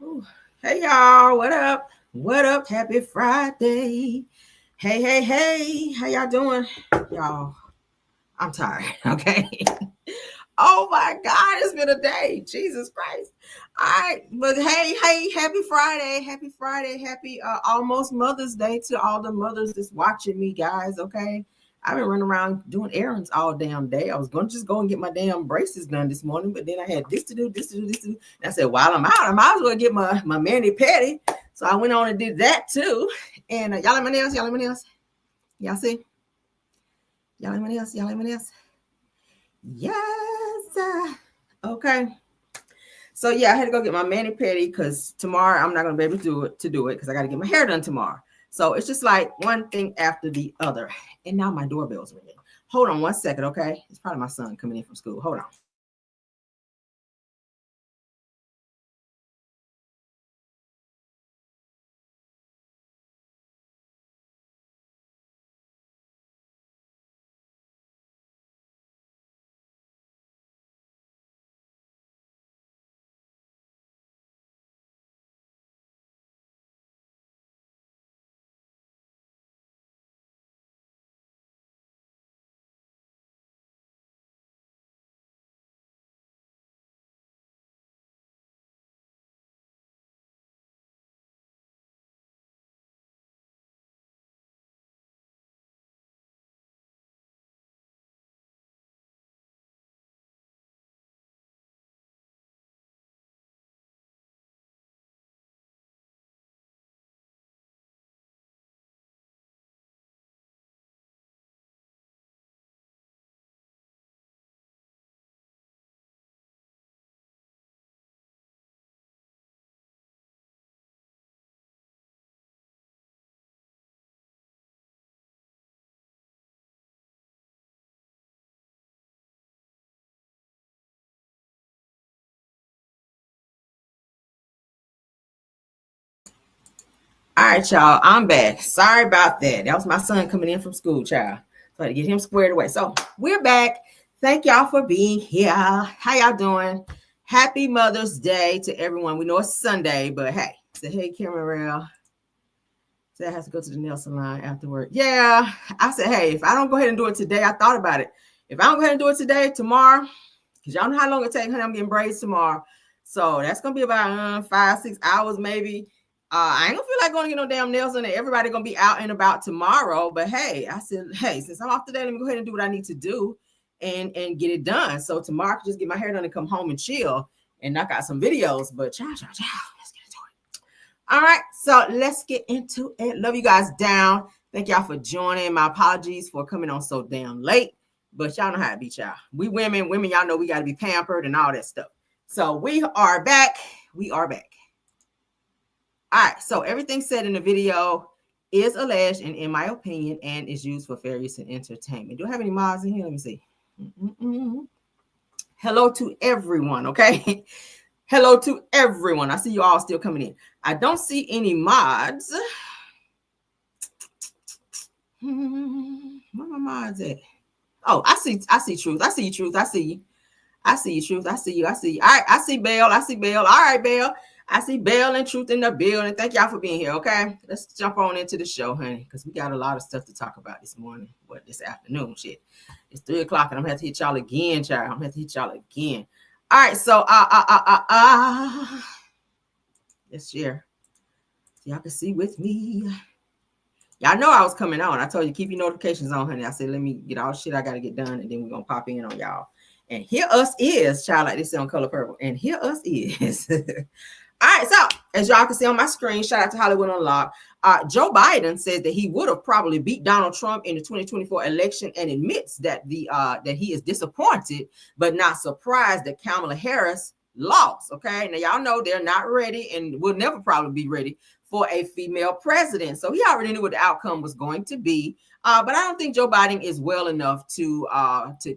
Ooh. Hey y'all, what up? What up? Happy Friday. Hey. How y'all doing? Y'all, I'm tired, okay? Oh my God, it's been a day. Jesus Christ. All right, but hey, happy Friday. Happy Friday. Happy almost Mother's Day to all the mothers that's watching me, guys, okay? I've been running around doing errands all damn day. I was going to just go and get my damn braces done this morning, but then I had this to do. And I said, while I'm out, I might as well get my mani-pedi. So I went on and did that too. And y'all like my nails? Y'all see? Y'all like my nails? Yes. Okay. So yeah, I had to go get my mani-pedi because tomorrow I'm not gonna be able to do it because I got to get my hair done tomorrow. So it's just like one thing after the other. And now my doorbell's ringing. Hold on one second, okay? It's probably my son coming in from school. Hold on. All right, y'all. I'm back. Sorry about that. That was my son coming in from school, child. So I had to get him squared away. So we're back. Thank y'all for being here. How y'all doing? Happy Mother's Day to everyone. We know it's Sunday, but hey, say hey, Cameron. Say I have to go to the nail salon afterward. Yeah, I said, hey, if I don't go ahead and do it today, I thought about it. If I don't go ahead and do it today, tomorrow, because y'all know how long it takes, honey, I'm getting braids tomorrow. So that's going to be about 5-6 hours maybe. I ain't gonna feel like going to get no damn nails in there. Everybody gonna be out and about tomorrow. But hey, I said, hey, since I'm off today, let me go ahead and do what I need to do and get it done. So tomorrow I can just get my hair done and come home and chill and knock out some videos. But ciao. Let's get into it. All right, so let's get into it. Love you guys down. Thank y'all for joining. My apologies for coming on so damn late. But y'all know how it be, y'all. We women, y'all know we got to be pampered and all that stuff. So we are back. All right, so everything said in the video is alleged and in my opinion and is used for fair use and entertainment. Do I have any mods in here? Let me see. Hello to everyone, okay? Hello to everyone. I see you all still coming in. I don't see any mods. Where my mods at? Oh, I see Truth. I see you, Truth. I see you. Truth. I see you. All right, I see Belle. All right, Belle. I see Belle and Truth in the building. Thank y'all for being here, okay? Let's jump on into the show, honey, because we got a lot of stuff to talk about this morning. This afternoon, shit. It's 3 o'clock, and I'm going to have to hit y'all again, child. All right, so, let's share. So y'all can see with me. Y'all know I was coming on. I told you, keep your notifications on, honey. I said, let me get all shit I got to get done, and then we're going to pop in on y'all. And here us is, child, like this on Color Purple. And here us is. All right, so as y'all can see on my screen, shout out to Hollywood Unlocked. Joe Biden says that he would have probably beat Donald Trump in the 2024 election and admits that that he is disappointed, but not surprised that Kamala Harris lost. Okay, now y'all know they're not ready and will never probably be ready for a female president. So he already knew what the outcome was going to be. But I don't think Joe Biden is well enough to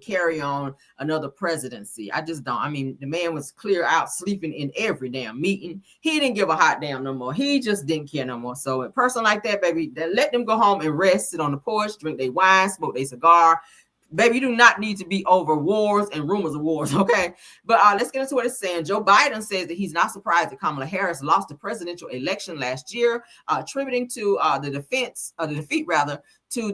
carry on another presidency. I just don't. I mean, the man was clear out sleeping in every damn meeting. He didn't give a hot damn no more. He just didn't care no more. So a person like that, baby, let them go home and rest, sit on the porch, drink their wine, smoke their cigar, Baby, you do not need to be over wars and rumors of wars, okay? But let's get into what it's saying. Joe Biden says that he's not surprised that Kamala Harris lost the presidential election last year, attributing to the defeat to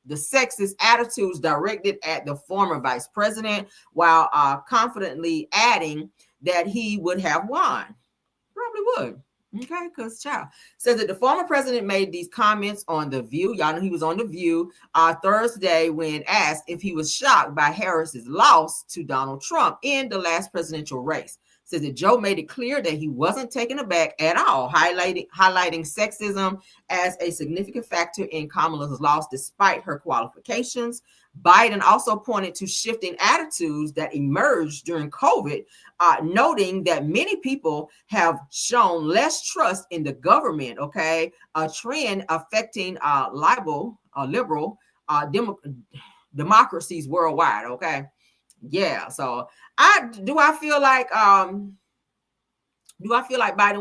the sexist attitudes directed at the former vice president, while confidently adding that he would have won. Probably would. Okay, because child says that the former president made these comments on The View. Y'all know he was on The View Thursday when asked if he was shocked by Harris's loss to Donald Trump in the last presidential race. Says that Joe made it clear that he wasn't taken aback at all, highlighting sexism as a significant factor in Kamala's loss despite her qualifications. Biden also pointed to shifting attitudes that emerged during COVID, noting that many people have shown less trust in the government, okay, a trend affecting liberal democracies worldwide, okay? Yeah, so I feel like Biden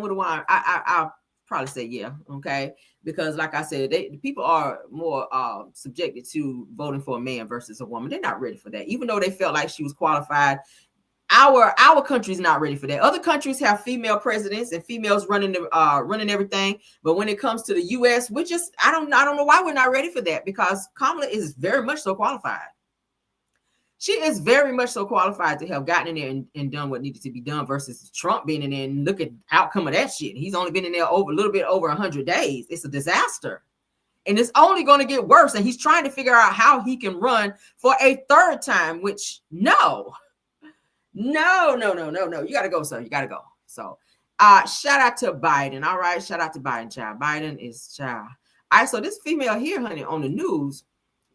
would have won? I'll probably say yeah, okay, because like I said, people are more subjected to voting for a man versus a woman. They're not ready for that, even though they felt like she was qualified. Our country's not ready for that. Other countries have female presidents and females running everything, but when it comes to the U.S., I don't know why we're not ready for that, because Kamala is very much so qualified. She is very much so qualified to have gotten in there and done what needed to be done versus Trump being in there and look at the outcome of that shit. He's only been in there a little bit over 100 days. It's a disaster. And it's only going to get worse. And he's trying to figure out how he can run for a third time, which no. You got to go, sir. You got to go. So shout out to Biden. All right. Shout out to Biden, child. Biden is child. All right. So this female here, honey, on the news,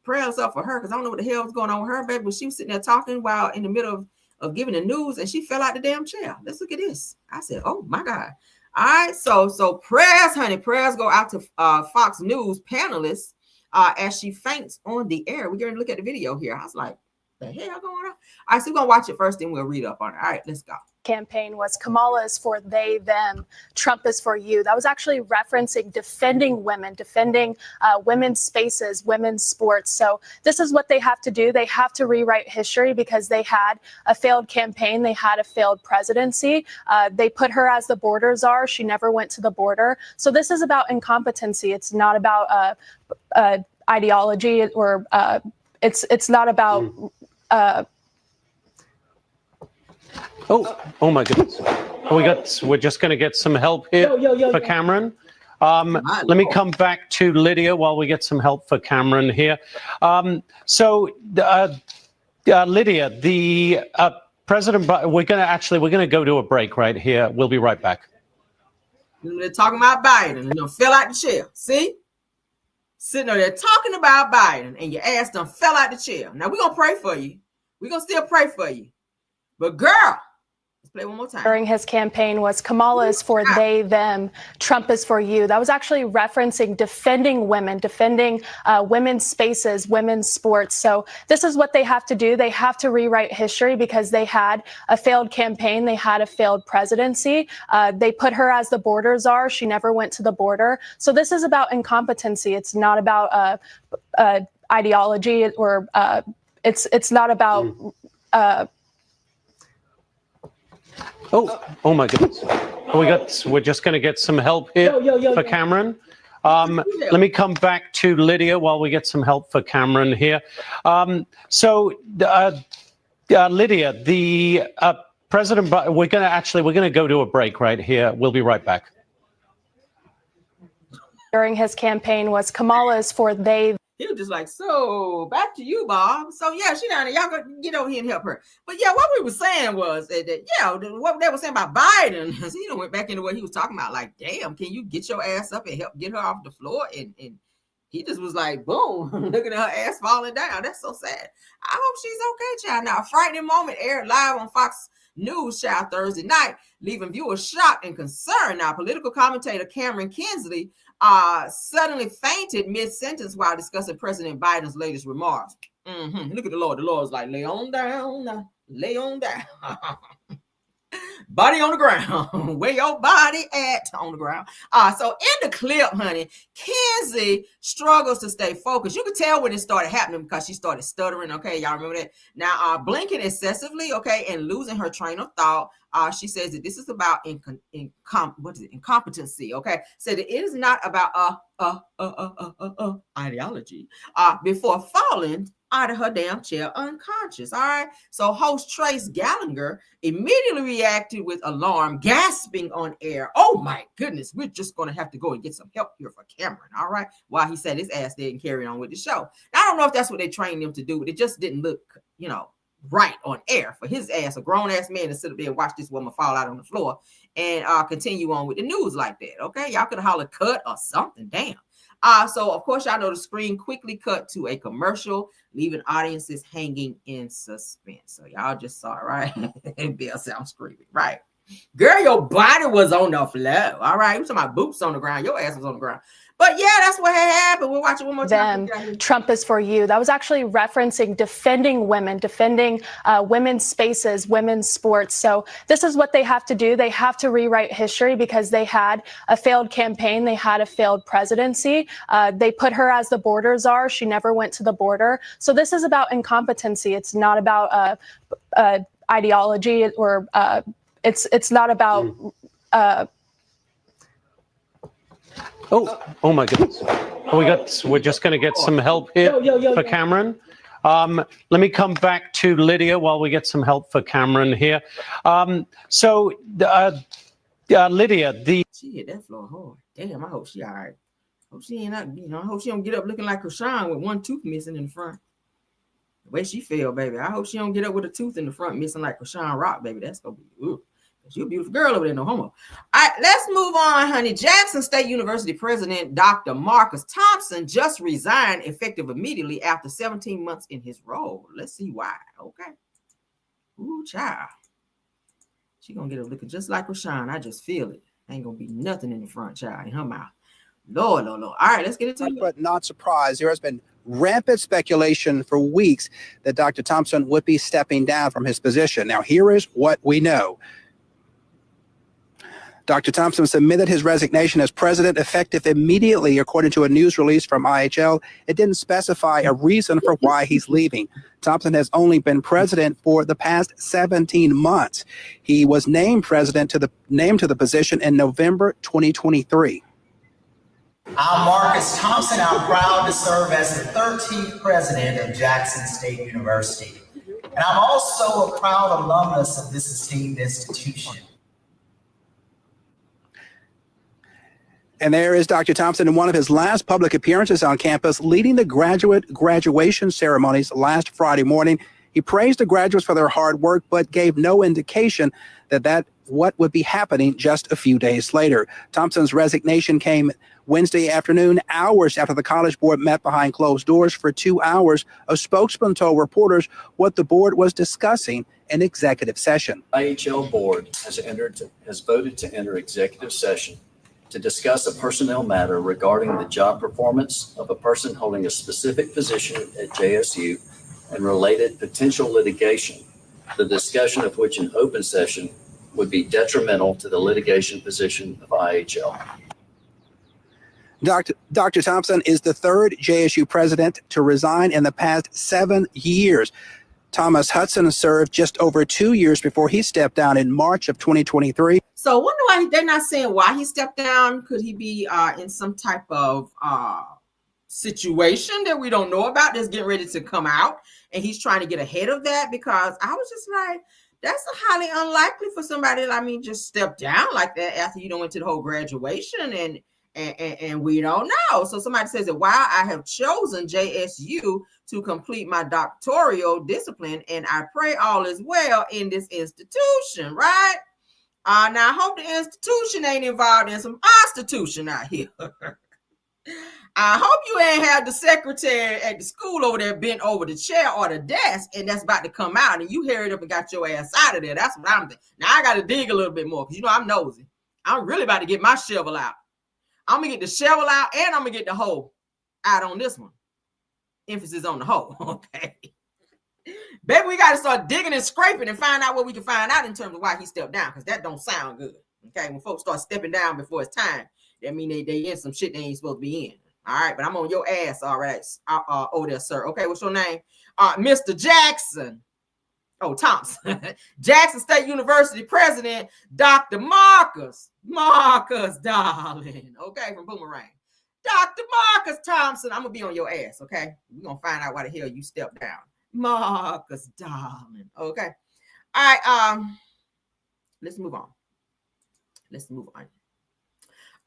prayers up for her, because I don't know what the hell was going on with her, baby. But she was sitting there talking while in the middle of giving the news, and she fell out the damn chair. Let's look at this. I said, oh my God. All right, so prayers, honey. Prayers go out to Fox News panelist as she faints on the air. We're going to look at the video here. I was like, the hell going on? All right, so we're going to watch it first, then we'll read up on it. All right, let's go. Campaign was Kamala is for they, them, Trump is for you. That was actually referencing defending women, defending women's spaces, women's sports. So this is what they have to do. They have to rewrite history because they had a failed campaign. They had a failed presidency. They put her as the border czar. She never went to the border. So this is about incompetency. It's not about ideology, or it's not about Oh my goodness. We're just going to get some help here for Cameron. Let me come back to Lydia while we get some help for Cameron here. Lydia, the President, we're going to go to a break right here. We'll be right back. They're talking about Biden. You fell out the chair. See? Sitting there talking about Biden, and your ass done fell out the chair. Now, we're going to pray for you. We're going to still pray for you. But girl, let's play one more time. During his campaign was Kamala is for they, them, Trump is for you. That was actually referencing defending women, defending women's spaces, women's sports. So this is what they have to do. They have to rewrite history because they had a failed campaign. They had a failed presidency. They put her as the border czar. She never went to the border. So this is about incompetency. It's not about ideology, or it's not about Oh my goodness. We're just going to get some help here for Cameron. Let me come back to Lydia while we get some help for Cameron here. Lydia, the President, we're going to go to a break right here. We'll be right back. During his campaign was Kamala is for they. He was just like, so back to you, Bob. So yeah, she down there. Y'all go get over here and help her. But yeah, what we were saying was what they were saying about Biden. He went back into what he was talking about. Like, damn, can you get your ass up and help get her off the floor? And he just was like, boom, looking at her ass falling down. That's so sad. I hope she's okay, child. Now, a frightening moment aired live on Fox News, child, Thursday night, leaving viewers shocked and concerned. Now, political commentator Cameron Kinsley suddenly fainted mid-sentence while discussing President Biden's latest remarks. Look at the Lord. The Lord's like, lay on down, lay on down. Body on the ground. Where your body at on the ground. So in the clip, honey, Kenzie struggles to stay focused. You could tell when it started happening because she started stuttering. Okay, y'all remember that? Now, blinking excessively, okay, and losing her train of thought. She says that this is about incompetency. Okay, said that it is not about ideology. Before falling out of her damn chair unconscious. All right. So host Trace Gallagher immediately reacted with alarm, gasping on air. Oh my goodness, we're just going to have to go and get some help here for Cameron. All right. While he said his ass there and carried on with the show. Now, I don't know if that's what they trained him to do, but it just didn't look, right on air for his ass, a grown ass man, to sit up there and watch this woman fall out on the floor and continue on with the news like that. Okay. Y'all could have hollered cut or something. Damn. So of course, y'all know the screen quickly cut to a commercial, leaving audiences hanging in suspense. So y'all just saw it, right? Bill sound screaming, right? Girl, your body was on the floor. All right. You talking about boots on the ground. Your ass was on the ground. But yeah, that's what had happened. We'll watch it one more time. Trump is for you. That was actually referencing defending women, defending women's spaces, women's sports. So this is what they have to do. They have to rewrite history because they had a failed campaign. They had a failed presidency. They put her as the border czar. She never went to the border. So this is about incompetency. It's not about ideology or it's not about Oh my goodness. We're just going to get some help here for Cameron. Let me come back to Lydia while we get some help for Cameron here. Lydia, she hit that floor hard. Damn, I hope she all right. Hope she ain't up, I hope she don't get up looking like Chrisean with one tooth missing in the front. The way she fell, baby. I hope she don't get up with a tooth in the front missing like Chrisean Rock, baby. That's gonna be ooh. You're a beautiful girl over there, no homo. All right, let's move on, honey. Jackson State University President Dr. Marcus Thompson just resigned effective immediately after 17 months in his role. Let's see why. Okay. Ooh, child. She gonna get her looking just like Chrisean. I just feel it. Ain't gonna be nothing in the front, child, in her mouth. Lord. All right, let's get into it. But not surprised. There has been rampant speculation for weeks that Dr. Thompson would be stepping down from his position. Now, here is what we know. Dr. Thompson submitted his resignation as president effective immediately, according to a news release from IHL. It didn't specify a reason for why he's leaving. Thompson has only been president for the past 17 months. He was named president to the position in November 2023. I'm Marcus Thompson. I'm proud to serve as the 13th president of Jackson State University. And I'm also a proud alumnus of this esteemed institution. And there is Dr. Thompson in one of his last public appearances on campus, leading the graduation ceremonies last Friday morning. He praised the graduates for their hard work, but gave no indication that what would be happening just a few days later. Thompson's resignation came Wednesday afternoon, hours after the College Board met behind closed doors for 2 hours. A spokesman told reporters what the board was discussing in executive session. IHL board has voted to enter executive session to discuss a personnel matter regarding the job performance of a person holding a specific position at JSU and related potential litigation, the discussion of which in open session would be detrimental to the litigation position of IHL. Dr. Thompson is the third JSU president to resign in the past 7 years. Thomas Hudson served just over 2 years before he stepped down in March of 2023. So I wonder why they're not saying why he stepped down. Could he be in some type of situation that we don't know about that's getting ready to come out and he's trying to get ahead of that? Because I was just like, that's highly unlikely for somebody, just step down like that after you don't went to the whole graduation and we don't know. So somebody says that while I have chosen JSU to complete my doctoral discipline, and I pray all is well in this institution, right? Now I hope the institution ain't involved in some prostitution out here. I hope you ain't have the secretary at the school over there bent over the chair or the desk, and that's about to come out, and you hurried up and got your ass out of there. That's what I'm thinking. Now I got to dig a little bit more because I'm nosy. I'm really about to get my shovel out. I'm gonna get the shovel out, and I'm gonna get the hoe out on this one. Emphasis on the hoe. Okay. Baby, we got to start digging and scraping and find out what we can find out in terms of why he stepped down, because that don't sound good. Okay, when folks start stepping down before it's time, that mean they in some shit they ain't supposed to be in. All right, but I'm on your ass, all right, over there, sir. Okay, what's your name? Mr. Jackson. Oh, Thompson. Jackson State University president, Dr. Marcus, darling. Okay, from Boomerang. Dr. Marcus Thompson, I'm going to be on your ass, okay? We're going to find out why the hell you stepped down. Marcus, darling. Okay. All right, let's move on.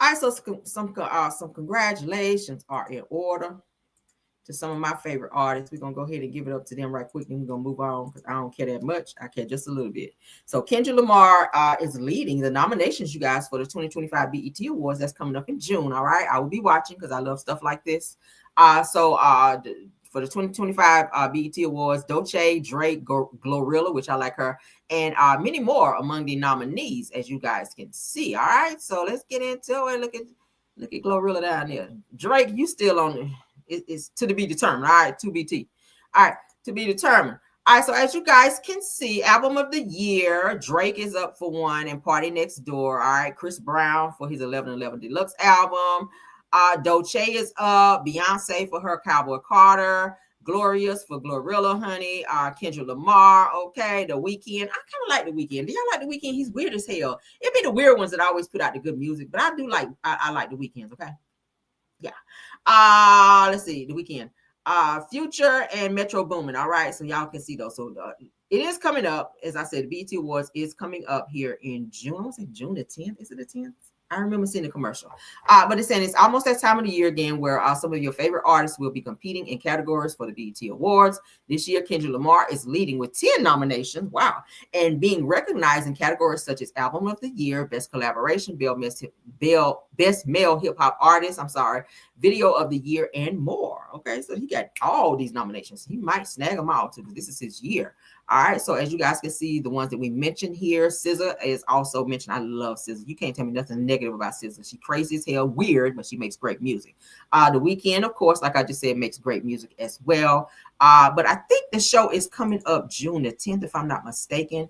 All right, so some congratulations are in order to some of my favorite artists. We're going to go ahead and give it up to them right quick, and we're going to move on because I don't care that much. I care just a little bit. So Kendrick Lamar is leading the nominations, you guys, for the 2025 BET Awards. That's coming up in June, all right? I will be watching because I love stuff like this. For the 2025 BET Awards, Dolce, Drake, Glorilla, which I like her, and many more among the nominees, as you guys can see. All right, so let's get into it. Look at Glorilla down there. Drake, you still on it's to be determined. All right, to BT. All right, to be determined. All right, so as you guys can see, album of the year, Drake is up for one, and Party Next Door. All right, Chris Brown for his 11/11 Deluxe album. Dolce is up. Beyonce for her Cowboy Carter. Glorious for Glorilla, honey. Kendrick Lamar, okay. The Weeknd. I kind of like The Weeknd. Do y'all like The Weeknd? He's weird as hell. It be the weird ones that always put out the good music, but I do like. I like The Weeknd. Okay. Yeah. Let's see. The Weeknd. Future and Metro Boomin. All right. So y'all can see those. So it is coming up. As I said, the BET Awards is coming up here in June. I want to say June the 10th. Is it the 10th? I remember seeing the commercial. But it's saying it's almost that time of the year again where some of your favorite artists will be competing in categories for the BET Awards. This year, Kendrick Lamar is leading with 10 nominations. Wow. And being recognized in categories such as Album of the Year, Best Collaboration, Best Male Hip Hop Artist, Video of the Year, and more. Okay, so he got all these nominations. He might snag them all too, because this is his year. All right, so as you guys can see, the ones that we mentioned here, SZA is also mentioned. I love SZA. You can't tell me nothing negative about SZA. She's crazy as hell, weird, but she makes great music. The Weeknd, of course, like I just said, makes great music as well. But I think the show is coming up June the 10th, if I'm not mistaken.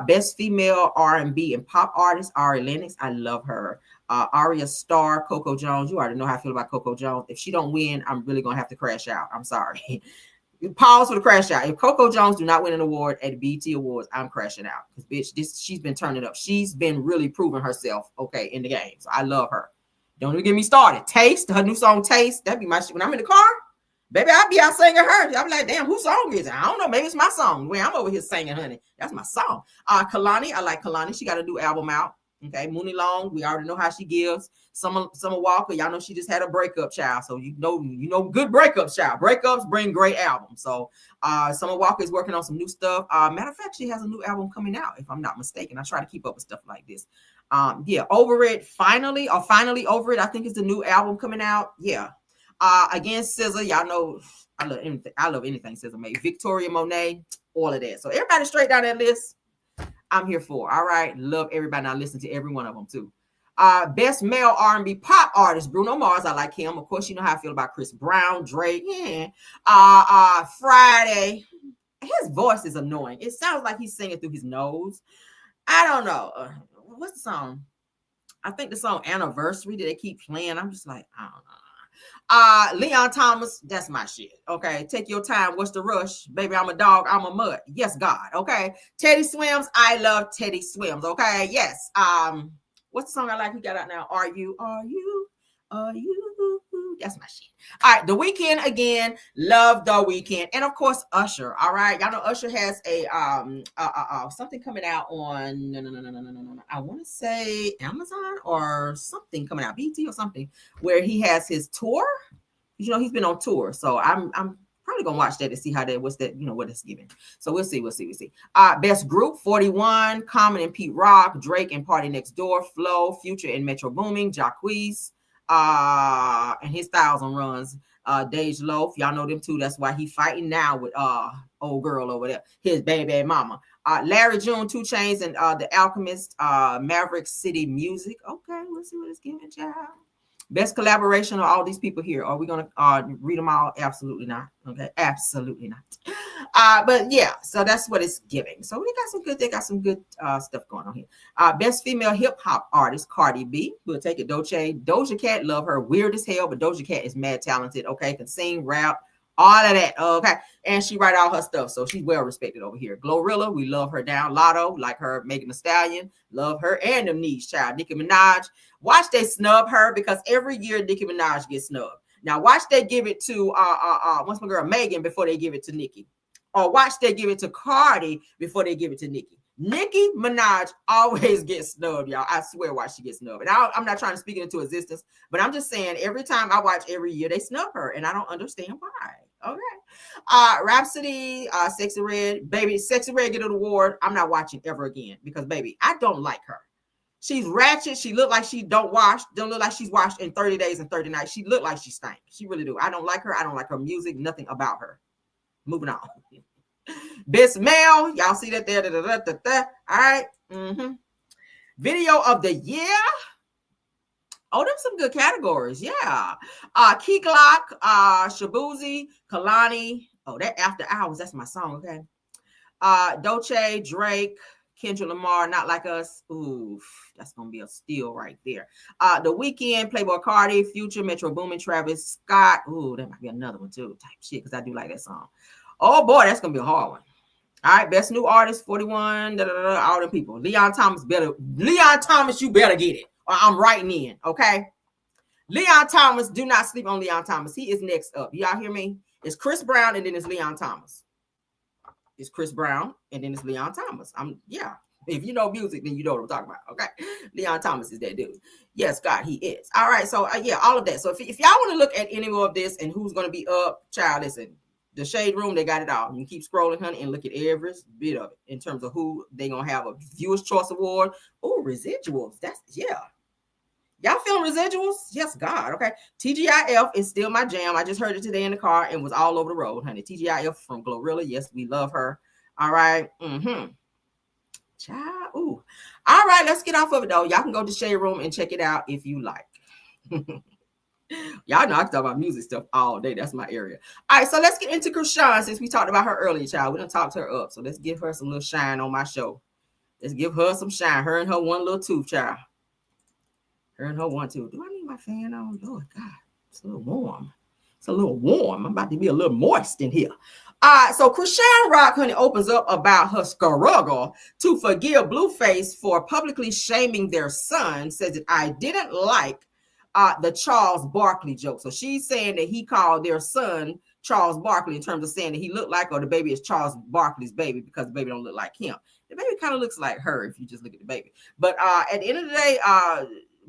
Best Female R&B and Pop Artist, Ari Lennox. I love her. Arya Starr, Coco Jones. You already know how I feel about Coco Jones. If she don't win, I'm really going to have to crash out. I'm sorry. Pause for the crash out. If Coco Jones do not win an award at the BET Awards, I'm crashing out. Because, bitch, she's been turning up. She's been really proving herself, okay, in the game. So I love her. Don't even get me started. Taste, her new song, Taste. That'd be my shit. When I'm in the car, baby, I'll be out singing her. I'll be like, damn, whose song is it? I don't know. Maybe it's my song. When I'm over here singing, honey. That's my song. Kalani, I like Kalani. She got a new album out. Okay, Mooney Long, we already know how she gives. Summer Walker, y'all know she just had a breakup, child. So you know, good breakup, child. Breakups bring great albums. So Summer Walker is working on some new stuff. Matter of fact, she has a new album coming out, if I'm not mistaken. I try to keep up with stuff like this. Over It, Finally Over It. I think it's the new album coming out. Yeah. Again, SZA, y'all know I love anything SZA made. Victoria Monet, all of that. So everybody straight down that list, I'm here for. All right. Love everybody. I listen to every one of them too. Best Male R&B Pop Artist, Bruno Mars. I like him. Of course, you know how I feel about Chris Brown, Drake. Yeah. Friday. His voice is annoying. It sounds like he's singing through his nose. I don't know. What's the song? I think the song Anniversary that they keep playing. I'm just like, I don't know. Leon Thomas, that's my shit. Okay, Take Your Time. What's the rush? Baby, I'm a dog. I'm a mutt. Yes, God. Okay. Teddy Swims. I love Teddy Swims. Okay. Yes. What's the song I like? He got out now. Are you? That's my shit. All right. The Weeknd again. Love The Weeknd. And of course, Usher. All right. Y'all know Usher has a something coming out on no. I want to say Amazon or something coming out, BT or something, where he has his tour. You know, he's been on tour. So I'm probably gonna watch that to see how that what it's giving. So we'll see. Best Group 41, Common and Pete Rock, Drake and Party Next Door, Flo, Future and Metro Booming, Jacquees, and his Styles and Runs, Dej Loaf. Y'all know them too. That's why he fighting now with old girl over there, his baby mama. Larry June, 2 Chainz, and The Alchemist, Maverick City Music. Okay, we'll see what it's giving, child. Best collaboration of all these people here. Are we going to read them all? Absolutely not. Okay, absolutely not. But yeah, so that's what it's giving. So they got some good stuff going on here. Best female hip hop artist, Cardi B. We'll take it. Doja Cat, love her. Weird as hell, but Doja Cat is mad talented. Okay, can sing, rap, all of that. Okay, and she write all her stuff, so she's well respected over here. Glorilla, we love her down. Lotto, like her. Megan Thee Stallion, love her. And them niche child, Nicki Minaj. Watch they snub her because every year Nicki Minaj gets snubbed. Now watch they give it to what's my girl Megan before they give it to Nicki, or watch they give it to Cardi before they give it to Nicki. Nicki Minaj always gets snubbed, y'all. I swear why she gets snubbed. And I'm not trying to speak it into existence, but I'm just saying every time I watch every year they snub her, and I don't understand why. Okay. Rhapsody, Sexy Red, baby, Sexy Red get an award. I'm not watching ever again because baby, I don't like her. She's ratchet. She look like she don't look like she's washed in 30 days and 30 nights. She look like she stank. She really do. I don't like her. I don't like her music. Nothing about her. Moving on. Best male. Y'all see that there? All right. Video of the year. Oh, them some good categories. Yeah. Key Glock, Shabuzi, Kalani. Oh, that After Hours. That's my song. Okay. Dolce, Drake, Kendrick Lamar, Not Like Us. Ooh, that's gonna be a steal right there. The Weeknd, Playboy Cardi, Future, Metro Boomin, Travis Scott. Ooh, that might be another one too. Type shit, because I do like that song. Oh boy, that's gonna be a hard one. All right, best new artist, 41. All them people. Leon Thomas, you better get it. Or I'm writing in. Okay. Leon Thomas, do not sleep on Leon Thomas. He is next up. Y'all hear me? It's Chris Brown and then it's Leon Thomas. It's Chris Brown, and then it's Leon Thomas. If you know music, then you know what I'm talking about. Okay, Leon Thomas is that dude. Yes, God, he is. All right, so yeah, all of that. So if y'all want to look at any more of this and who's going to be up, child, listen, the Shade Room, they got it all. You keep scrolling, honey, and look at every bit of it in terms of who they gonna have a Viewers Choice Award. Oh, residuals. That's yeah. Y'all feeling residuals? Yes, God. Okay. TGIF is still my jam. I just heard it today in the car and was all over the road, honey. TGIF from Glorilla. Yes, we love her. All right. Child. Ooh. All right. Let's get off of it though. Y'all can go to Shade Room and check it out if you like. Y'all know I can talk about music stuff all day. That's my area. All right. So let's get into Chrisean since we talked about her earlier, child. We done talked her up. So let's give her some little shine on my show. Let's give her some shine. Her and her one little tooth, child. Her and her one too. Do I need my fan on? Lord God, it's a little warm. It's a little warm. I'm about to be a little moist in here. So Chrisean Rock, honey, opens up about her struggle to forgive Blueface for publicly shaming their son. Says that I didn't like the Charles Barkley joke. So she's saying that he called their son Charles Barkley in terms of saying that he looked like, or the baby is Charles Barkley's baby because the baby don't look like him. The baby kind of looks like her if you just look at the baby. But at the end of the day,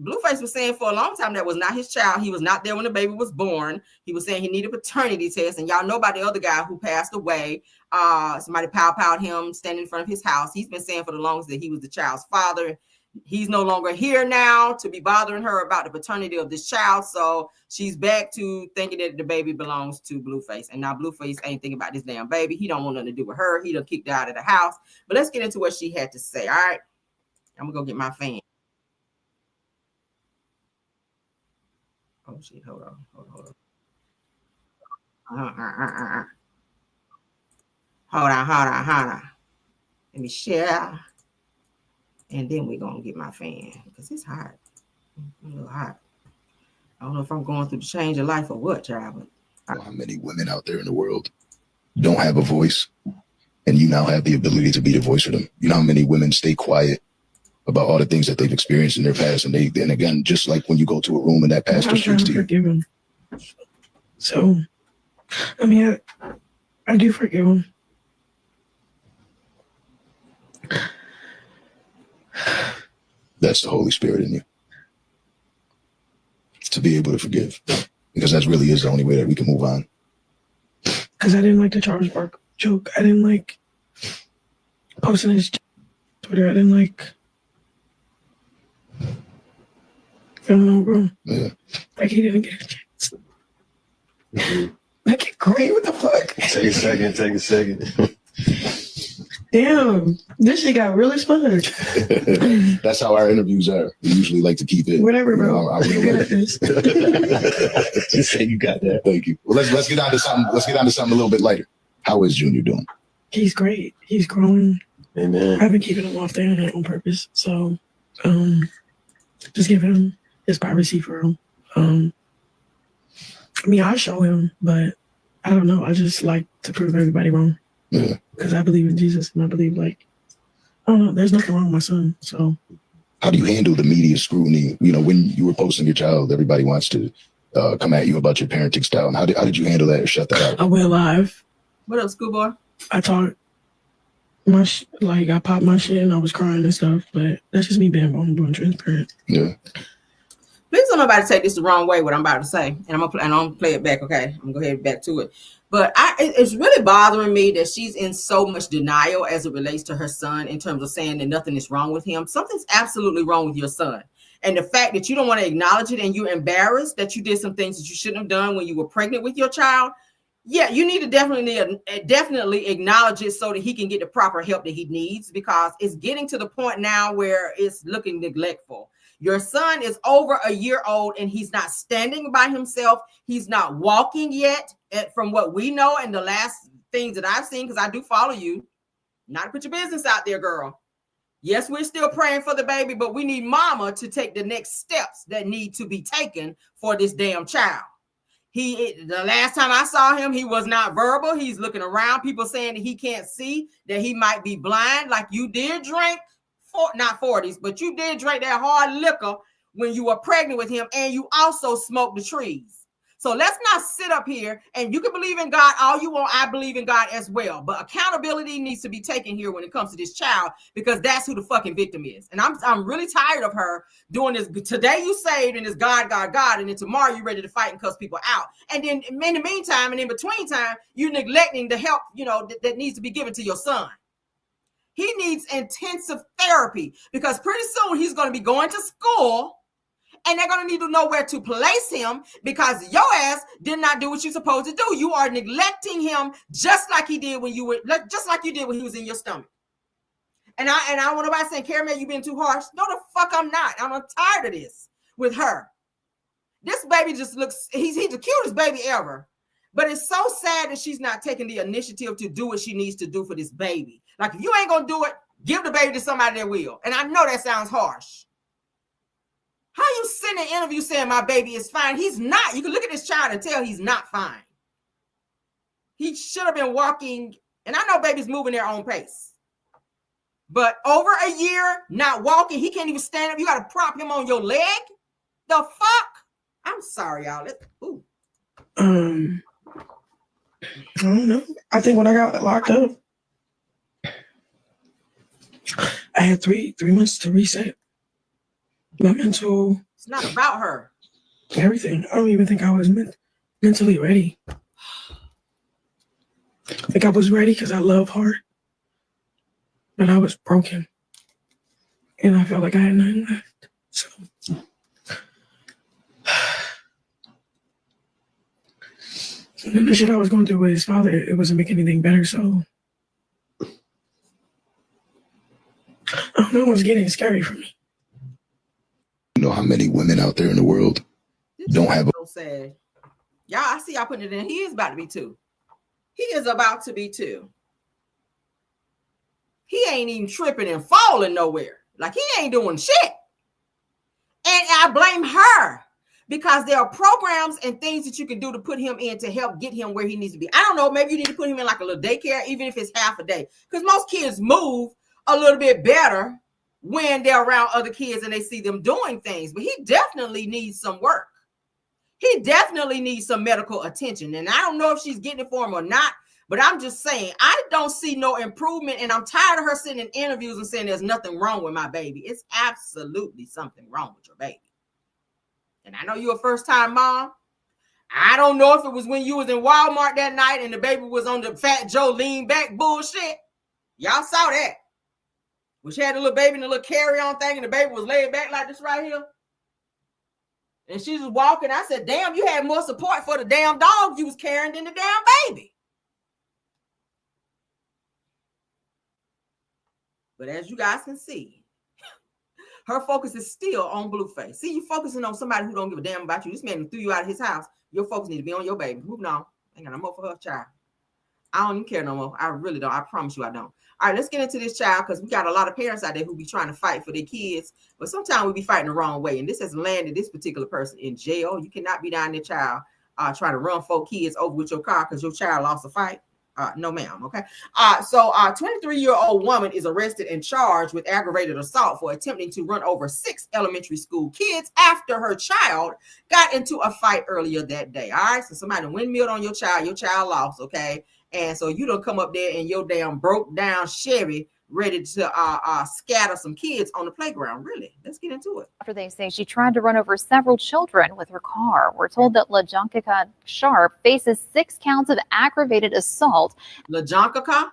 Blueface was saying for a long time that was not his child. He was not there when the baby was born. He was saying he needed a paternity test. And y'all know about the other guy who passed away. Somebody pow-powed him standing in front of his house. He's been saying for the longest that he was the child's father. He's no longer here now to be bothering her about the paternity of this child. So she's back to thinking that the baby belongs to Blueface. And now Blueface ain't thinking about this damn baby. He don't want nothing to do with her. He done kicked her out of the house. But let's get into what she had to say. All right. I'm going to go get my fan. Oh shit, hold on. Hold on. Let me share. And then we're gonna get my fan because it's hot. A little hot. I don't know if I'm going through the change of life or what, child. But how many women out there in the world don't have a voice, and you now have the ability to be the voice for them. You know how many women stay quiet about all the things that they've experienced in their past, and then again, just like when you go to a room and that pastor speaks to you. Forgive him. So, I mean, I do forgive him. That's the Holy Spirit in you, to be able to forgive, because that really is the only way that we can move on. Because I didn't like the Charles Barkley joke. I didn't like posting his Twitter. I didn't like. I don't know, bro. Yeah. Like he didn't get a chance. Like, great. What the fuck? Take a second. Damn, this shit got really sponge. That's how our interviews are. We usually like to keep it. Whatever, bro. I'm good at this. Just say you got that. Thank you. Well, let's get on to something. Let's get on to something a little bit lighter. How is Junior doing? He's great. He's growing. Amen. I've been keeping him off the internet on purpose. So, just giving him his privacy for him. I mean, I show him, but I don't know. I just like to prove everybody wrong. Yeah. Because I believe in Jesus and I believe I don't know, there's nothing wrong with my son. So how do you handle the media scrutiny? You know, when you were posting your child, everybody wants to come at you about your parenting style. And how did you handle that or shut that out? I went live. What up, schoolboy? I talked I popped my shit and I was crying and stuff, but that's just me being vulnerable and transparent. Yeah. Please don't nobody take this the wrong way, what I'm about to say. And I'm gonna play it back, okay? I'm gonna go ahead back to it. But it's really bothering me that she's in so much denial as it relates to her son in terms of saying that nothing is wrong with him. Something's absolutely wrong with your son. And the fact that you don't want to acknowledge it and you're embarrassed that you did some things that you shouldn't have done when you were pregnant with your child. Yeah, you need to definitely acknowledge it so that he can get the proper help that he needs, because it's getting to the point now where it's looking neglectful. Your son is over a year old and he's not standing by himself. He's not walking yet, from what we know and the last things that I've seen, because I do follow you. Not to put your business out there, girl. Yes, we're still praying for the baby, but we need mama to take the next steps that need to be taken for this damn child. The last time I saw him, he was not verbal. He's looking around. People saying that he can't see, that he might be blind. Like, you did drink, not 40s, but you did drink that hard liquor when you were pregnant with him, and you also smoked the trees. So let's not sit up here, and you can believe in God all you want. I believe in God as well. But accountability needs to be taken here when it comes to this child, because that's who the fucking victim is. And I'm really tired of her doing this. Today you saved and it's God, God, God. And then tomorrow you're ready to fight and cuss people out. And then in the meantime and in between time, you're neglecting the help, that needs to be given to your son. He needs intensive therapy, because pretty soon he's going to be going to school. And they're going to need to know where to place him, because your ass did not do what you're supposed to do. You are neglecting him just like he did when you did when he was in your stomach. And I want nobody saying, Caramel, you've been too harsh. No, the fuck I'm not. I'm tired of this with her. This baby just looks, he's the cutest baby ever. But it's so sad that she's not taking the initiative to do what she needs to do for this baby. Like, if you ain't going to do it, give the baby to somebody that will. And I know that sounds harsh. How you send an interview saying my baby is fine? He's not. You can look at this child and tell he's not fine. He should have been walking, and I know babies move in their own pace. But over a year, not walking, he can't even stand up. You got to prop him on your leg? The fuck? I'm sorry, y'all. Ooh. I don't know. I think when I got locked up, I had three months to reset. My mental. It's not about her. Everything. I don't even think I was mentally ready. I think I was ready because I love hard. But I was broken. And I felt like I had nothing left. So. And then the shit I was going through with his father, it wasn't making anything better. So. I don't know, it was getting scary for me. You know how many women out there in the world don't have a... So sad. Y'all, I see y'all putting it in. He is about to be 2. He is about to be 2. He ain't even tripping and falling nowhere. Like, he ain't doing shit. And I blame her, because there are programs and things that you can do to put him in to help get him where he needs to be. I don't know. Maybe you need to put him in like a little daycare, even if it's half a day, because most kids move a little bit better when they're around other kids and they see them doing things. But he definitely needs some work. He definitely needs some medical attention. And I don't know if she's getting it for him or not, but I'm just saying, I don't see no improvement. And I'm tired of her sitting in interviews and saying there's nothing wrong with my baby. It's absolutely something wrong with your baby. And I know you're a first-time mom. I don't know if it was when you was in Walmart that night and the baby was on the Fat Joe lean back bullshit. Y'all saw that. When she had a little baby and a little carry-on thing and the baby was laid back like this right here. And she was walking. I said, damn, you had more support for the damn dog you was carrying than the damn baby. But as you guys can see, her focus is still on Blueface. See, you focusing on somebody who don't give a damn about you. This man threw you out of his house. Your focus need to be on your baby. Moving on. Ain't got no more for her, child. I don't even care no more. I really don't. I promise you I don't. All right, let's get into this, child, because we got a lot of parents out there who be trying to fight for their kids, but sometimes we be fighting the wrong way. And this has landed this particular person in jail. You cannot be down there, child, trying to run 4 kids over with your car because your child lost a fight. No, ma'am. Okay. So 23-year-old woman is arrested and charged with aggravated assault for attempting to run over 6 elementary school kids after her child got into a fight earlier that day. All right. So somebody windmilled on your child lost. Okay. And so you don't come up there in your damn broke down Chevy ready to scatter some kids on the playground. Really? Let's get into it. After they say she tried to run over several children with her car. We're told that LaJohnkika Sharp faces 6 counts of aggravated assault. LaJohnkika?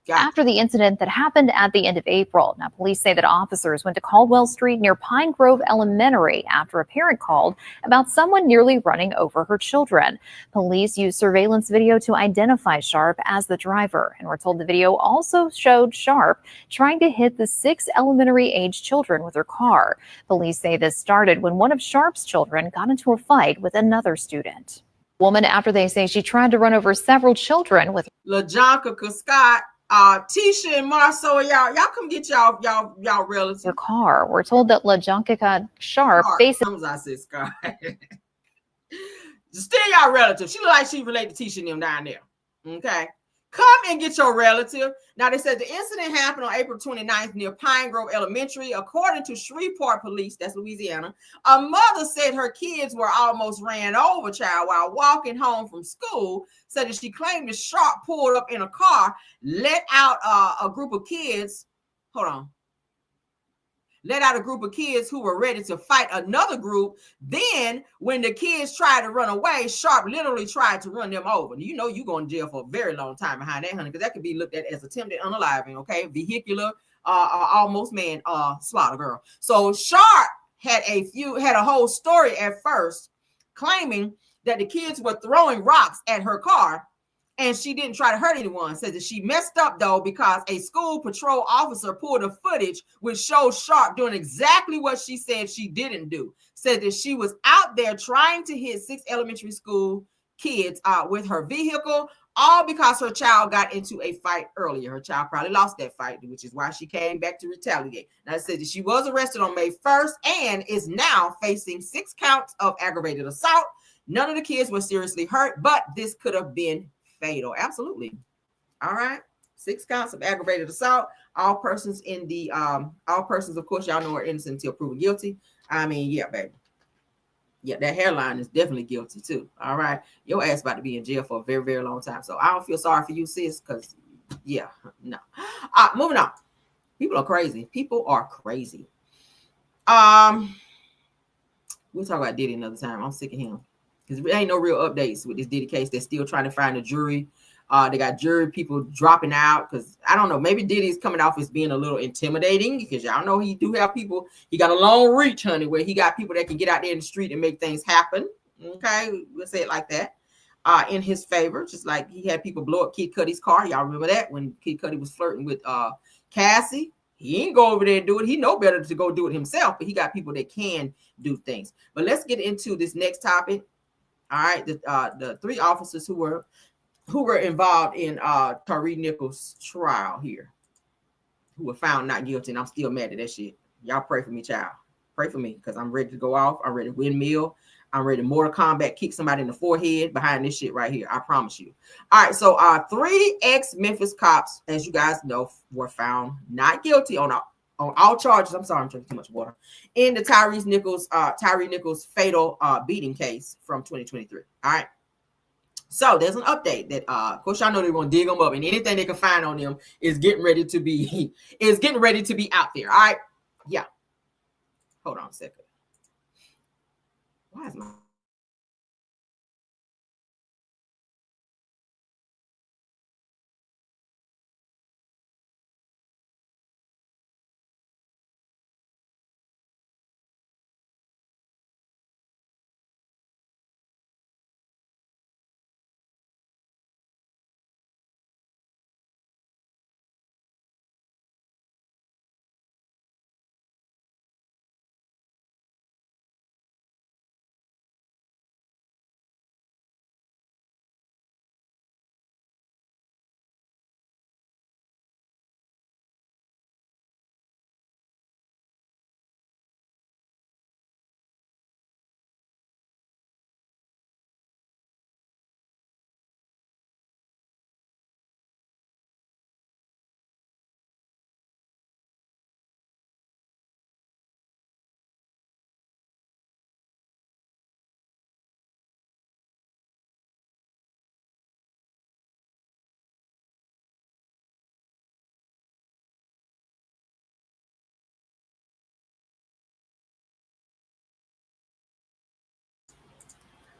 After the incident that happened at the end of April. Now, police say that officers went to Caldwell Street near Pine Grove Elementary after a parent called about someone nearly running over her children. Police used surveillance video to identify Sharp as the driver, and we're told the video also showed Sharp trying to hit the 6 elementary-age children with her car. Police say this started when one of Sharp's children got into a fight with another student. Woman after they say she tried to run over several children with LaJohnkika Scott. Tisha and Marceau, y'all come get y'all relatives. Her car. We're told that LaJohnkika Sharp faces. I said Scott. Still y'all relative. She look like she related to Tisha and them down there. Okay. Come and get your relative. Now, they said the incident happened on April 29th near Pine Grove Elementary. According to Shreveport Police, that's Louisiana, a mother said her kids were almost ran over, child, while walking home from school. Said that she claimed the Sharp pulled up in a car, let out a group of kids. Hold on. Let out a group of kids who were ready to fight another group. Then, when the kids tried to run away, Sharp literally tried to run them over. You know you're going to jail for a very long time behind that, honey, because that could be looked at as attempted unaliving, okay? Vehicular, almost man slaughter, girl. So Sharp had a whole story at first claiming that the kids were throwing rocks at her car, and she didn't try to hurt anyone. Says that she messed up, though, because a school patrol officer pulled a footage which shows Sharp doing exactly what she said she didn't do. Said that she was out there trying to hit 6 elementary school kids with her vehicle, all because her child got into a fight earlier. Her child probably lost that fight, which is why she came back to retaliate. Now, it said that she was arrested on May 1st and is now facing 6 counts of aggravated assault. None of the kids were seriously hurt, but this could have been fatal. Absolutely. All right. 6 counts of aggravated assault. All persons, of course, y'all know are innocent until proven guilty. I mean, yeah, baby. Yeah, that hairline is definitely guilty too. All right. Your ass about to be in jail for a very, very long time. So I don't feel sorry for you, sis, because yeah, no. Moving on. People are crazy. People are crazy. We'll talk about Diddy another time. I'm sick of him. Because there ain't no real updates with this Diddy case. They're still trying to find a jury. They got jury people dropping out because I don't know. Maybe Diddy's coming off as being a little intimidating because y'all know he do have people. He got a long reach, honey, where he got people that can get out there in the street and make things happen. Okay, we'll say it like that. In his favor, just like he had people blow up Kid Cudi's car. Y'all remember that when Kid Cudi was flirting with Cassie? He ain't go over there and do it. He know better to go do it himself, but he got people that can do things. But let's get into this next topic. All right, the 3 officers who were involved in Tyre Nichols' trial here, who were found not guilty, and I'm still mad at that shit. Y'all pray for me, child. Pray for me, because I'm ready to go off. I'm ready to windmill. I'm ready to Mortal Kombat kick somebody in the forehead behind this shit right here. I promise you. All right, so 3 ex-Memphis cops, as you guys know, were found not guilty on all charges. I'm sorry, I'm drinking too much water. In the Tyre Nichols fatal beating case from 2023. All right. So there's an update that, of course, y'all know they're gonna dig them up, and anything they can find on them is getting ready to be out there. All right. Yeah. Hold on a second. Why is my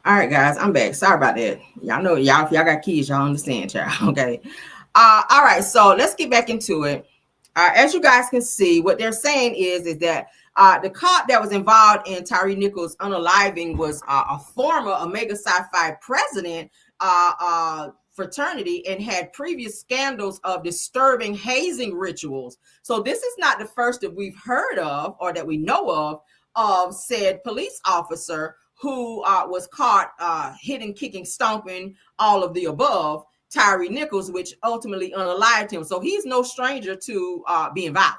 All right, guys, I'm back. Sorry about that. Y'all know, y'all, if y'all got kids, y'all understand, child. Okay. All right, so let's get back into it. As you guys can see, what they're saying is that the cop that was involved in Tyre Nichols' unaliving was a former Omega Psi Phi president fraternity and had previous scandals of disturbing hazing rituals. So this is not the first that we've heard of or that we know of said police officer who was caught hitting, kicking, stomping, all of the above Tyre Nichols, which ultimately unalived him. So he's no stranger to being violent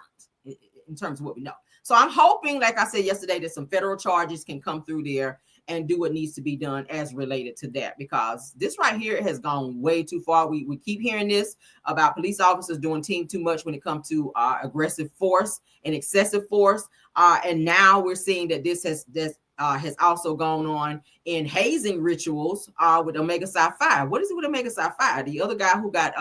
in terms of what we know. So I'm hoping, like I said yesterday, that some federal charges can come through there and do what needs to be done as related to that, because this right here has gone way too far. We keep hearing this about police officers doing too much when it comes to aggressive force and excessive force. And now we're seeing that this has also gone on in hazing rituals with Omega Psi Phi. What is it with Omega Psi Phi? The other guy who got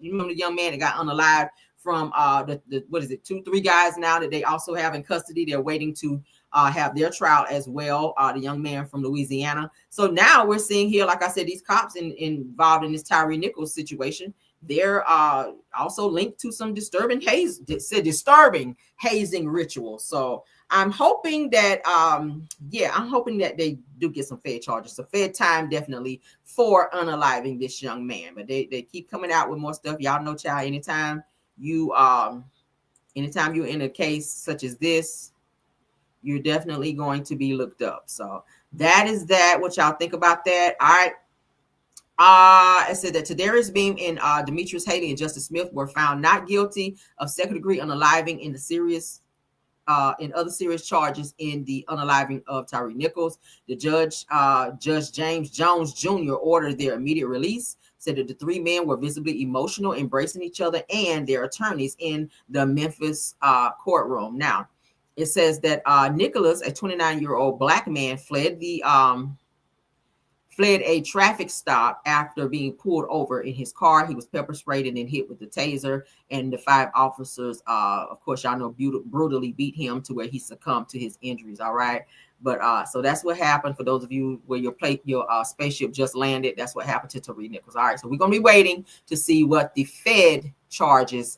you remember the young man that got unalived from the what is it, 2-3 guys now that they also have in custody. They're waiting to have their trial as well. The young man from Louisiana. So now we're seeing here, like I said, these cops involved in this Tyre Nichols situation. They're also linked to some disturbing hazing rituals. So I'm hoping that I'm hoping that they do get some Fed charges. So Fed time definitely for unaliving this young man. But they keep coming out with more stuff. Y'all know, child, anytime you're in a case such as this, you're definitely going to be looked up. So that is that. What y'all think about that? All right. I said that Tadarius Beam and Demetrius Haley and Justice Smith were found not guilty of second-degree unaliving in other serious charges in the unaliving of Tyre Nichols. The Judge James Jones Jr. ordered their immediate release, said that the three men were visibly emotional, embracing each other and their attorneys in the Memphis courtroom. Now, it says that Nicholas, a 29-year-old black man, fled a traffic stop after being pulled over in his car. He was pepper sprayed and then hit with the taser. And the 5 officers, of course, y'all know, brutally beat him to where he succumbed to his injuries. All right. But so that's what happened. For those of you where your spaceship just landed, that's what happened to Tyre Nichols. All right. So we're going to be waiting to see what the Fed charges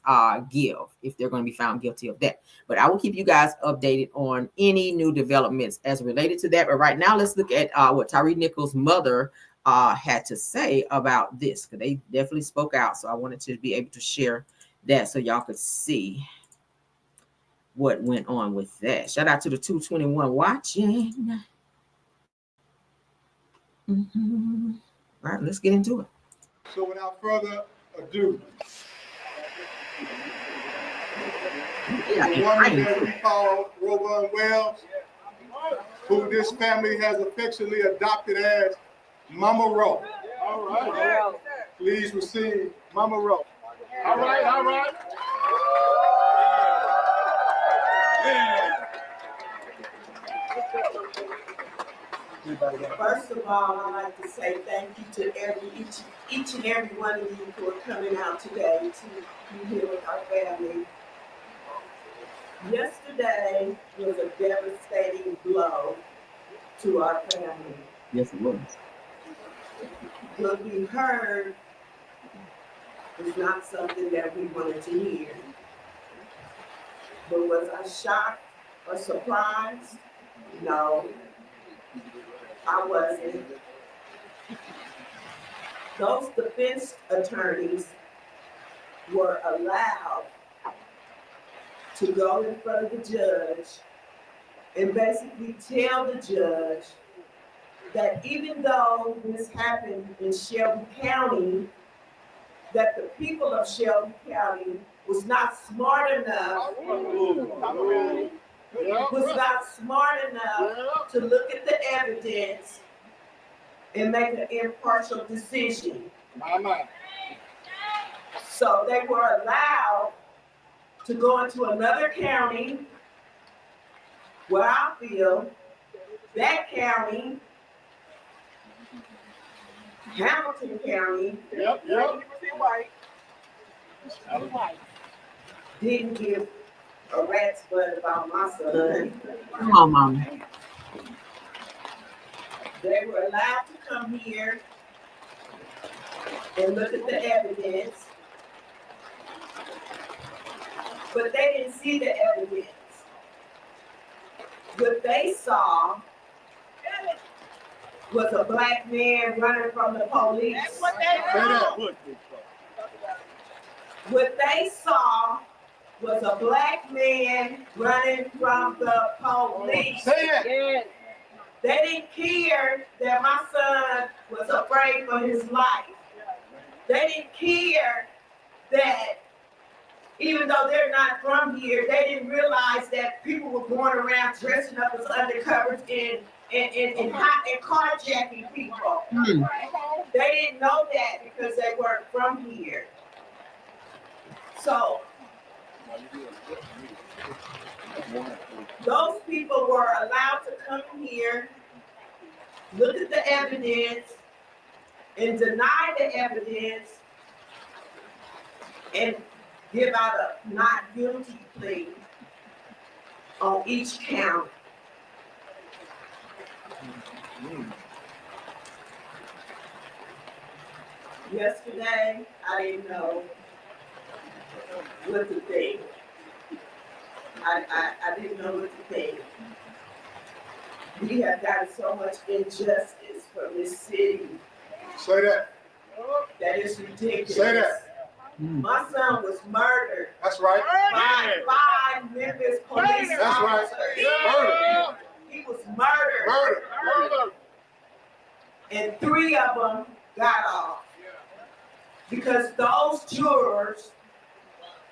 give, if they're going to be found guilty of that. But I will keep you guys updated on any new developments as related to that. But right now, let's look at what Tyre Nichols' mother had to say about this, because they definitely spoke out. So I wanted to be able to share that so y'all could see what went on with that. Shout out to the 221 watching. All right, let's get into it. So without further ado, the woman that we call Rhoa Wells, who this family has affectionately adopted as Mama Rhoa. All right. Please receive Mama Rhoa. All right. First of all, I'd like to say thank you to each and every one of you who are coming out today to be here with our family. Yesterday was a devastating blow to our family. Yes, it was. What we heard was not something that we wanted to hear. But was I shocked or surprised? No, I wasn't. Those defense attorneys were allowed to go in front of the judge and basically tell the judge that even though this happened in Shelby County, that the people of Shelby County was not smart enough to look at the evidence and make an impartial decision. So they were allowed to go into another county where I feel that county, Hamilton County, didn't give a rat's butt about my son. Come on, Mama. They were allowed to come here and look at the evidence, but they didn't see the evidence. What they saw was a black man running from the police. That's what they saw. What they saw was a black man running from the police. They didn't care that my son was afraid for his life. They didn't care that even though they're not from here, they didn't realize that people were going around dressing up as undercovers and carjacking people. They didn't know that because they weren't from here. So those people were allowed to come here, look at the evidence, and deny the evidence, and give out a not guilty plea on each count. Yesterday, I didn't know what to think. I didn't know what to think. We have gotten so much injustice from this city. Say that. That is ridiculous. Say that. My son was murdered. That's right. By 5 Memphis police That's right. officers. Murdered. He was murdered. Murdered. And 3 of them got off. Because those jurors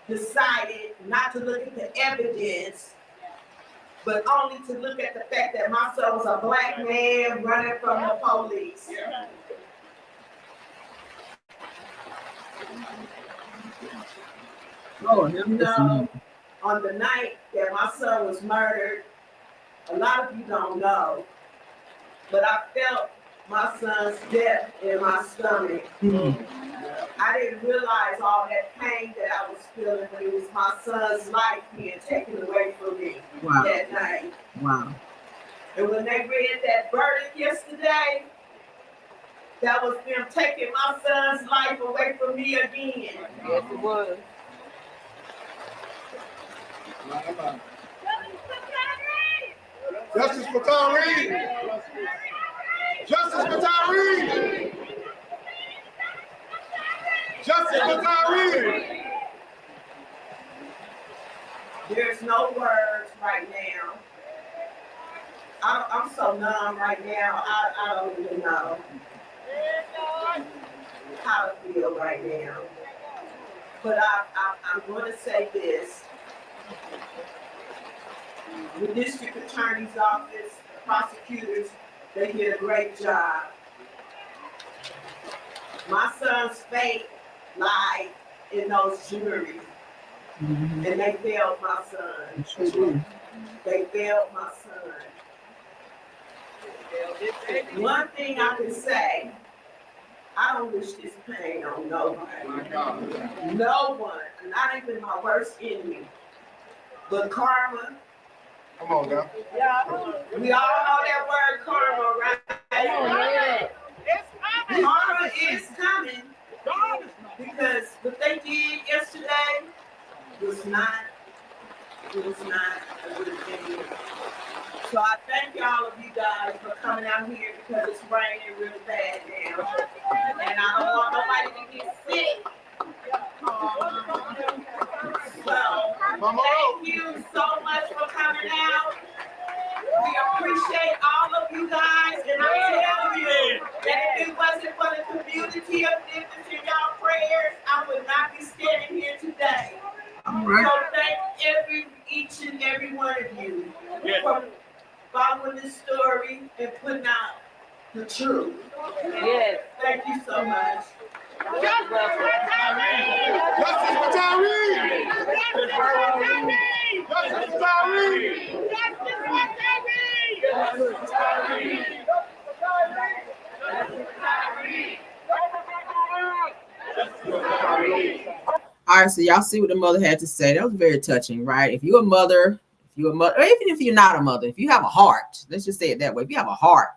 decided not to look at the evidence, but only to look at the fact that my son was a black man running from the police. No, on the night that my son was murdered, a lot of you don't know, but I felt my son's death in my stomach. I didn't realize all that pain that I was feeling when it was my son's life being taken away from me that night. Wow. And when they read that verdict yesterday, that was them taking my son's life away from me again. Yes, it was. Justice for Tyreek. Justice for Tyreek. Justice for Tyreek. There's no words right now. I'm so numb right now. I don't even know how to feel right now. But I'm going to say this. The district attorney's office, the prosecutors, they did a great job. My son's fate lied in those juries, and they failed my son. They failed my son. One thing I can say, I don't wish this pain on nobody. No one, not even my worst enemy. But karma. Come on now. We all know that word karma, right? Karma is coming because what they did yesterday was not a good thing. So I thank all of you guys for coming out here because it's raining really bad now. And I don't want nobody to get sick. So thank you so much for coming out. We appreciate all of you guys, and I tell you that if it wasn't for the community of Memphis in y'all prayers, I would not be standing here today. So thank each and every one of you for following this story and putting out the truth. Yes. Thank you so much. Justice for Tyreek! Justice for Tyreek! Justice for Tyreek! Justice for Tyreek! Justice for Tyreek! All right, so y'all see what the mother had to say. That was very touching, right? If you're a mother, or even if you're not a mother, if you have a heart, let's just say it that way. If you have a heart,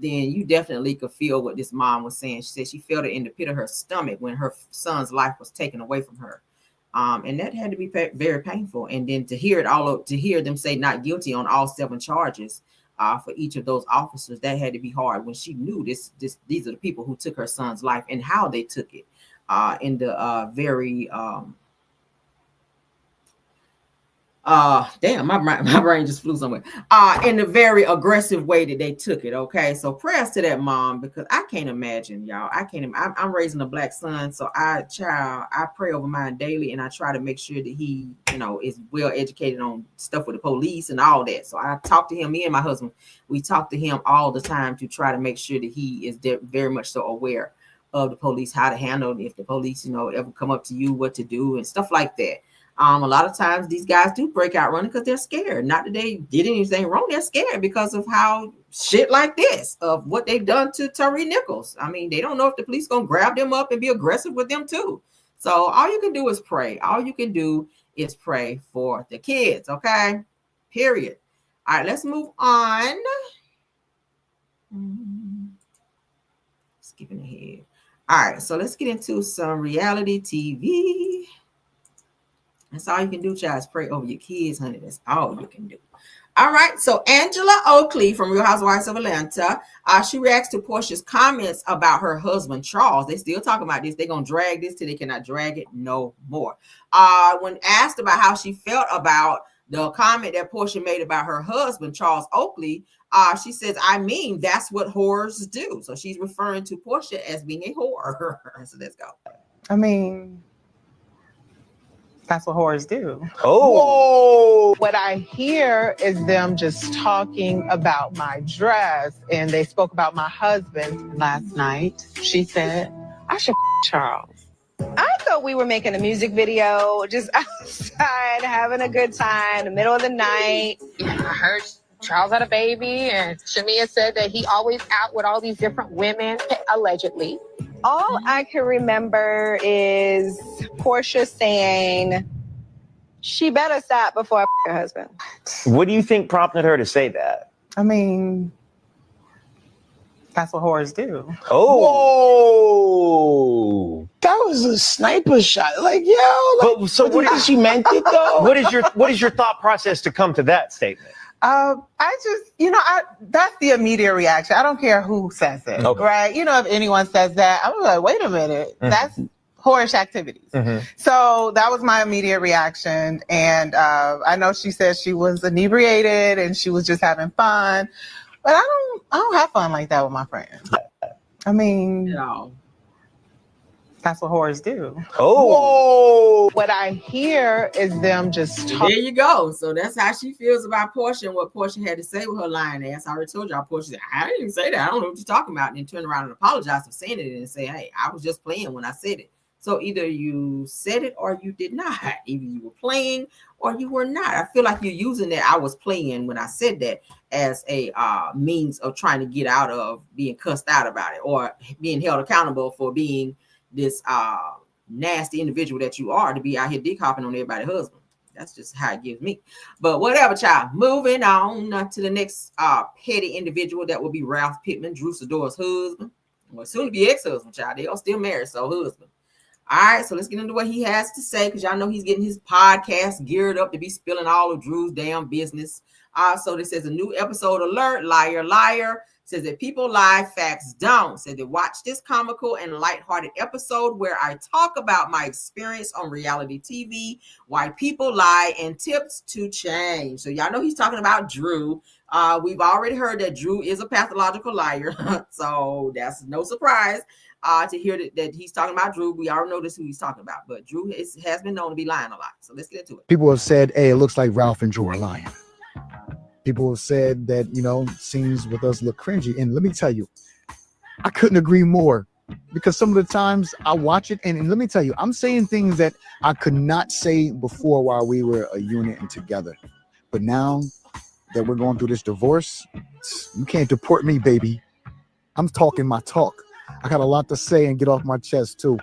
then you definitely could feel what this mom was saying. She said she felt it in the pit of her stomach when her son's life was taken away from her. And that had to be very painful. And then to hear them say not guilty on all 7 charges for each of those officers, that had to be hard when she knew these are the people who took her son's life and how they took it in the very damn, my brain just flew somewhere. In the very aggressive way that they took it. Okay, so prayers to that mom, because I can't imagine, y'all. I'm raising a black son, so I pray over mine daily, and I try to make sure that he, is well educated on stuff with the police and all that. So I talk to him. Me and my husband, we talk to him all the time to try to make sure that he is very much so aware of the police, how to handle if the police, ever come up to you, what to do and stuff like that. A lot of times these guys do break out running because they're scared. Not that they did anything wrong. They're scared because of how shit like this, of what they've done to Tyre Nichols. I mean, they don't know if the police going to grab them up and be aggressive with them too. So all you can do is pray. All you can do is pray for the kids. Okay. Period. All right, let's move on. Skipping ahead. All right. So let's get into some reality TV. That's all you can do, child, is pray over your kids, honey. That's all you can do. All right. So Angela Oakley from Real Housewives of Atlanta, she reacts to Portia's comments about her husband, Charles. They still talking about this. They're going to drag this till they cannot drag it no more. When asked about how she felt about the comment that Portia made about her husband, Charles Oakley, she says, I mean, that's what whores do. So she's referring to Portia as being a whore. So let's go. I mean, that's what whores do. Oh. Whoa. What I hear is them just talking about my dress, and they spoke about my husband last night. She said, I should Charles. I thought we were making a music video, just outside, having a good time, in the middle of the night. I heard Charles had a baby, and Shamia said that he always out with all these different women, allegedly. All I can remember is Portia saying, she better stop before I her husband. What do you think prompted her to say that? I mean, that's what whores do. Oh. Whoa. That was a sniper shot. Like, yo. Like, but, so what is she meant it though? What is your thought process to come to that statement? I just, that's the immediate reaction. I don't care who says it, right? If anyone says that, I'm like, wait a minute, that's whorish activities. So that was my immediate reaction. And I know she said she was inebriated and she was just having fun, but I don't have fun like that with my friends. I mean, that's what whores do. Oh. Whoa. What I hear is them just talking. There you go. So that's how she feels about Portia and what Portia had to say with her lying ass. I already told y'all, Portia said, I didn't even say that. I don't know what you're talking about. And then turn around and apologize for saying it and say, hey, I was just playing when I said it. So either you said it or you did not. Either you were playing or you were not. I feel like you're using that I was playing when I said that as a means of trying to get out of being cussed out about it or being held accountable for being this nasty individual that you are, to be out here dick hopping on everybody's husband. That's just how it gives me. But whatever, child. Moving on to the next petty individual, that will be Ralph Pittman, Drew Sidor's husband. Well, soon to be ex-husband, child. They are still married, so husband. All right, so let's get into what he has to say, because y'all know he's getting his podcast geared up to be spilling all of Drew's damn business. So this says a new episode alert, liar, liar. Says that people lie, facts don't. Says that watch this comical and lighthearted episode where I talk about my experience on reality TV, why people lie, and tips to change. So y'all know he's talking about Drew. We've already heard that Drew is a pathological liar. So that's no surprise to hear that he's talking about Drew. We already know this who he's talking about, but Drew has been known to be lying a lot. So let's get into it. People have said, hey, it looks like Ralph and Drew are lying. People have said that, scenes with us look cringy. And let me tell you, I couldn't agree more, because some of the times I watch it and let me tell you, I'm saying things that I could not say before while we were a unit and together. But now that we're going through this divorce, you can't deport me, baby. I'm talking my talk. I got a lot to say and get off my chest too.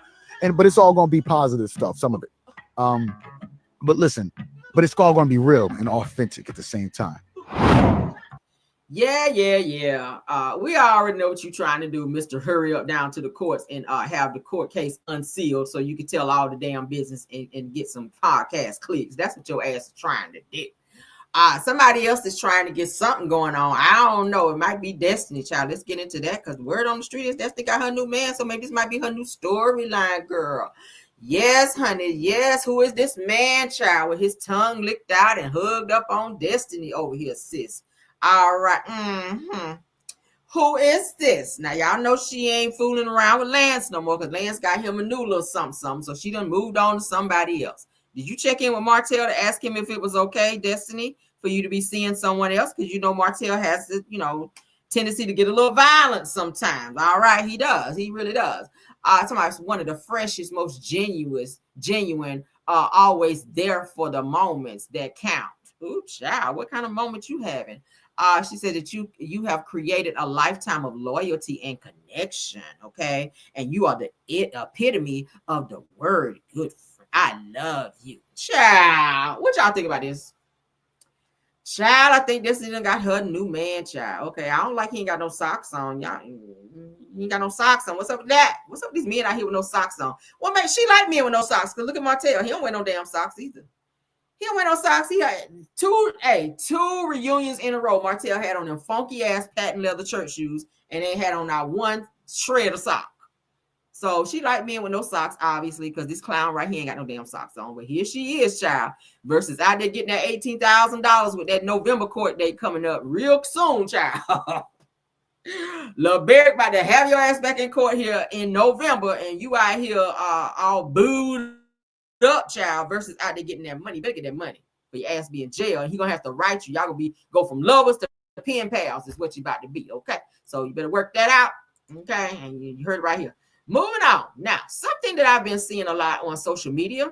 But it's all going to be positive stuff, some of it. But listen, but it's all going to be real and authentic at the same time. Yeah. We already know what you're trying to do, Mr. Hurry up down to the courts and have the court case unsealed so you can tell all the damn business and get some podcast clicks. That's what your ass is trying to do. Somebody else is trying to get something going on. I don't know. It might be Destiny, child. Let's get into that because word on the street is Destiny got her new man. So maybe this might be her new storyline, girl. Yes, honey. Yes. Who is this man, child, with his tongue licked out and hugged up on Destiny over here, sis? All right. Who is this? Now, y'all know she ain't fooling around with Lance no more because Lance got him a new little something. So she done moved on to somebody else. Did you check in with Martell to ask him if it was okay, Destiny, for you to be seeing someone else? Because you know Martell has this, tendency to get a little violent sometimes. All right, he does. He really does. Somebody's one of the freshest, most genuine, always there for the moments that count. Ooh, child, what kind of moment you having? She said that you have created a lifetime of loyalty and connection, okay? And you are the epitome of the word good friend. I love you. Child, what y'all think about this? Child, I think this even got her new man, child. Okay, I don't like he ain't got no socks on. Y'all, he ain't got no socks on. What's up with that? What's up with these men out here with no socks on? Well, man, she like men with no socks. Because look at Martell. He don't wear no damn socks either. He don't wear no socks. He had two reunions in a row. Martell had on them funky ass patent leather church shoes, and they had on not one shred of sock. So she like men with no socks, obviously, because this clown right here ain't got no damn socks on. But here she is, child, versus out there getting that $18,000 with that November court date coming up real soon, child. Lil Barrick about to have your ass back in court here in November, and you out here all booed up, child, versus out there getting that money. You better get that money for your ass be in jail, and he gonna have to write you. Y'all gonna go from lovers to pen pals is what you about to be, okay? So you better work that out, okay? And you heard it right here. Moving on. Now, something that I've been seeing a lot on social media,